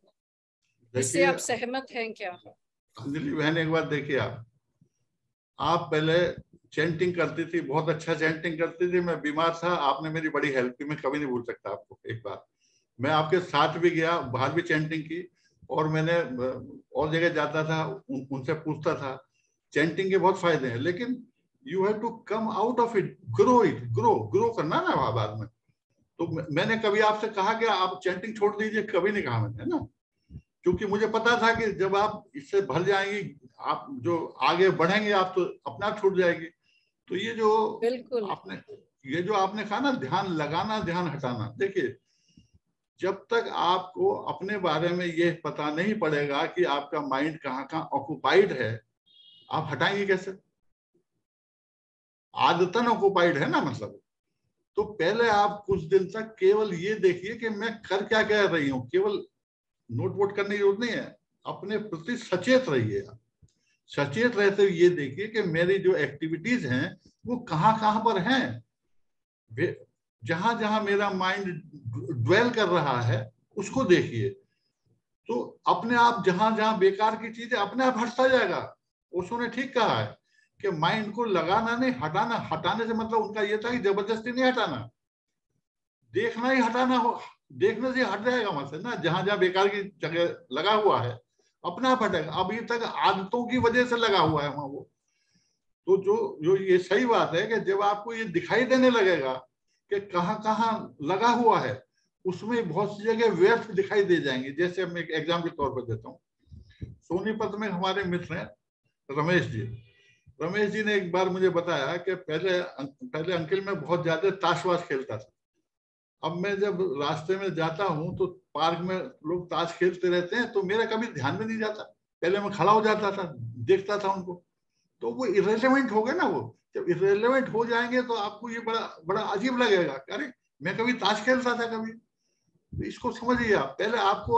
इससे आप सहमत हैं क्या? अंजलि बहन, एक बार देखिए, आप पहले चैंटिंग करती थी, बहुत अच्छा चैंटिंग करती थी। मैं बीमार था, आपने मेरी बड़ी हेल्प की, मैं कभी नहीं भूल सकता आपको। एक बार मैं आपके साथ भी गया, बाहर भी चैंटिंग की, और मैंने और जगह जाता था, उनसे पूछता था। चैंटिंग के बहुत फायदे हैं, लेकिन you have to come out of it, grow करना ना बाद में। तो मैंने कभी आपसे कहा कि आप चैंटिंग छोड़ दीजिए? कभी नहीं कहा मैंने, है ना, क्योंकि मुझे पता था कि जब आप इससे भर जाएंगी, आप जो आगे बढ़ेंगे, आप तो अपने आप छूट जाएगी। तो ये जो आपने कहा ना, ध्यान लगाना, ध्यान हटाना, देखिए, जब तक आपको अपने बारे में ये पता नहीं पड़ेगा कि आपका माइंड कहाँ कहाँ ऑक्युपाइड है, आप हटाएंगे कैसे? आदतन ऑक्युपाइड है ना, मतलब। तो पहले आप कुछ दिन तक केवल ये देखिए कि मैं कर क्या कह रही हूँ। केवल नोट वोट करने की जरूरत नहीं है, अपने प्रति सचेत रहिए। सचेत रहते हुए ये देखिए कि मेरी जो एक्टिविटीज हैं वो कहाँ कहाँ पर हैं। जहां जहां मेरा माइंड ड्वेल कर रहा है उसको देखिए। तो अपने आप जहां जहां बेकार की चीजें अपने आप हटता जाएगा। उसने ठीक कहा है कि माइंड को लगाना नहीं, हटाना। हटाने से मतलब उनका ये था कि जबरदस्ती नहीं हटाना, देखना ही हटाना हो। देखने से हट जाएगा वहां से ना, जहां जहां बेकार की जगह लगा हुआ है अपने आप हटेगा। अभी तक आदतों की वजह से लगा हुआ है वहां वो। तो जो ये सही बात है कि जब आपको ये दिखाई देने लगेगा कि कहाँ कहाँ लगा हुआ है, उसमें बहुत सी जगह व्यर्थ दिखाई दे जाएंगे। जैसे मैं एक एग्जाम्पल के तौर पर देता हूँ। सोनीपत में हमारे मित्र हैं रमेश जी। रमेश जी ने एक बार मुझे बताया कि पहले अंकिल मैं बहुत ज्यादा ताशवाश खेलता था। अब मैं जब रास्ते में जाता हूँ तो पार्क में लोग ताश खेलते रहते हैं, तो मेरा कभी ध्यान में नहीं जाता। पहले मैं खड़ा हो जाता था, देखता था उनको, तो वो इरेलेवेंट हो गए ना। वो जब इरेलेवेंट हो जाएंगे तो आपको ये बड़ा बड़ा अजीब लगेगा, अरे मैं कभी ताश खेलता था कभी। तो इसको समझिए आप। पहले आपको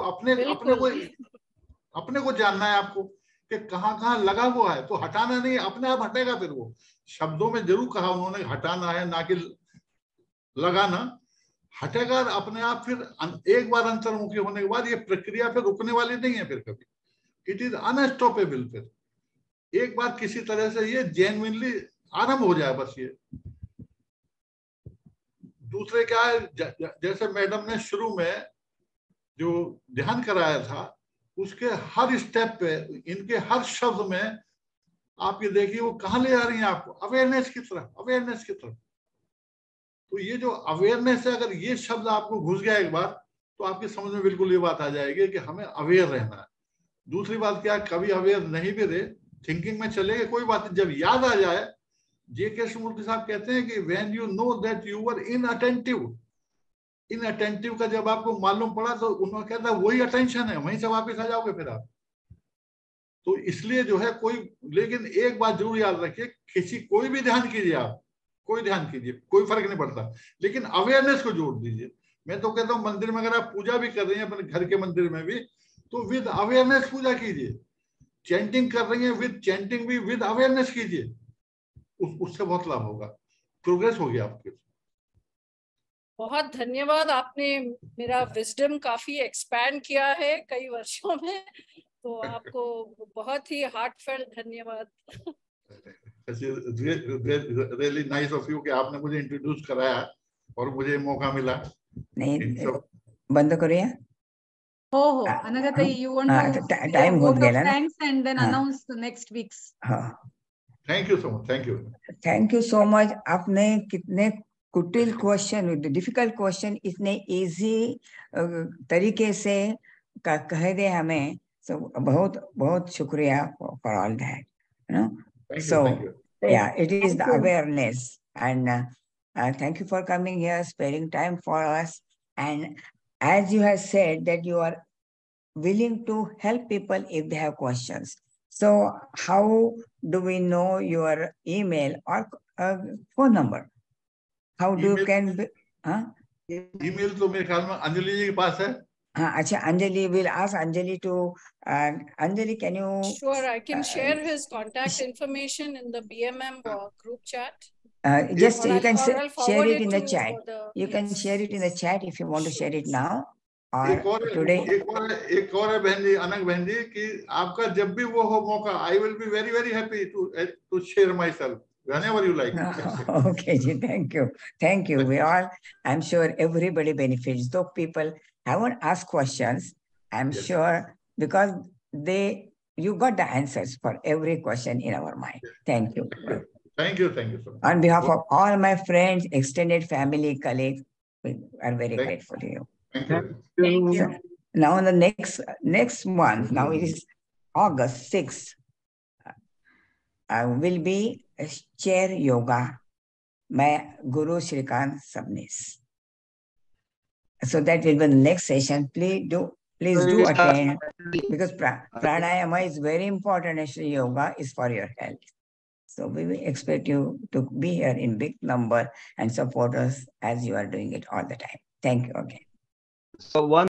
अपने को जानना है आपको कि कहाँ कहाँ लगा हुआ है, तो हटाना नहीं, अपने आप हटेगा। फिर वो शब्दों में जरूर कहा उन्होंने, हटाना है ना कि लगाना। हटेगा अपने आप। फिर एक बार अंतर्मुखी होने के बाद ये प्रक्रिया फिर रुकने वाली नहीं है फिर कभी। It is unstoppable. फिर एक बार किसी तरह से ये जेन्युइनली आरंभ हो जाए, बस ये। दूसरे क्या है, जैसे मैडम ने शुरू में जो ध्यान कराया था, उसके हर स्टेप पे, इनके हर शब्द में आप ये देखिए वो कहाँ ले जा रही हैं आपको, अवेयरनेस की तरफ, अवेयरनेस की तरफ। तो ये जो अवेयरनेस है, अगर ये शब्द आपको घुस गया एक बार, तो आपकी समझ में बिल्कुल ये बात आ जाएगी कि हमें अवेयर रहना है। दूसरी बात क्या, कभी अवेयर नहीं भी रहे, थिंकिंग में चले गए, कोई बात नहीं, जब याद आ जाए। J.K. Srimurti साहब कहते हैं कि when you know that you were inattentive, inattentive का जब आपको मालूम पड़ा, तो उन्होंने कहता है वही अटेंशन है, वहीं से वापस आ जाओगे फिर आप। तो इसलिए जो है लेकिन एक बात जरूर याद रखिए, कोई भी ध्यान कीजिए आप, कोई ध्यान कीजिए, कोई फर्क नहीं पड़ता, लेकिन अवेयरनेस को जोड़ दीजिए। मैं तो कहता हूँ मंदिर में अगर आप पूजा भी कर रही हैं, अपने घर के मंदिर में भी, तो विद अवेयरनेस पूजा कीजिए। चैंटिंग कर रही है, विद चैंटिंग भी विद अवेयरनेस कीजिए, उससे बहुत लाभ होगा, प्रोग्रेस होगी आपके। बहुत धन्यवाद, आपने मेरा विजडम काफी एक्सपैंड किया है कई वर्षों में, तो आपको बहुत ही हार्टफेल्ट धन्यवाद। रियली नाइस ऑफ यू कि आपने मुझे इंट्रोड्यूस कराया और मुझे मौका मिला। नहीं, बंद करूया? हो Anagha, you want to say a vote of thanks and then announce the next week's? Thank you so much, thank you so much. आपने कितने कुटिल क्वेश्चन, डिफिकल्ट क्वेश्चन इतने इजी तरीके से कह दे हमें। सो बहुत बहुत शुक्रिया for all that. So yeah, it is the awareness, and thank you for coming here, sparing time for us, and as you have said that you are willing to help people if they have questions. So how do we know your email or phone number? How do you can email तो मेरे ख्याल में अंजलि जी के पास है। Acha, Anjali, will ask Anjali to, Anjali, can you? Sure, I can share his contact information in the BMM group chat. Just Or you can I'll share forward it in the to chat. You can yes. share it in the chat if you want to share it now or एक today. और है बहन जी, अनक बहन जी, कि आपका जब भी वो हो मौका, I will be very very happy to share myself whenever you like. Okay, ji, thank you. We all, I'm sure everybody benefits. Though people haven't asked questions, I'm Yes. sure because you got the answers for every question in our mind. Thank you. Thank you so much. On behalf of all my friends, extended family, colleagues, we are very grateful to you. Thank you. Thank you. So, now the next month, now it is August 6th, will be a chair yoga by Guru Shrikant Sabnis. So that will be the next session. Please do attend because pranayama is very important. Actually, yoga is for your health. So we will expect you to be here in big number and support us as you are doing it all the time. Thank you again. So one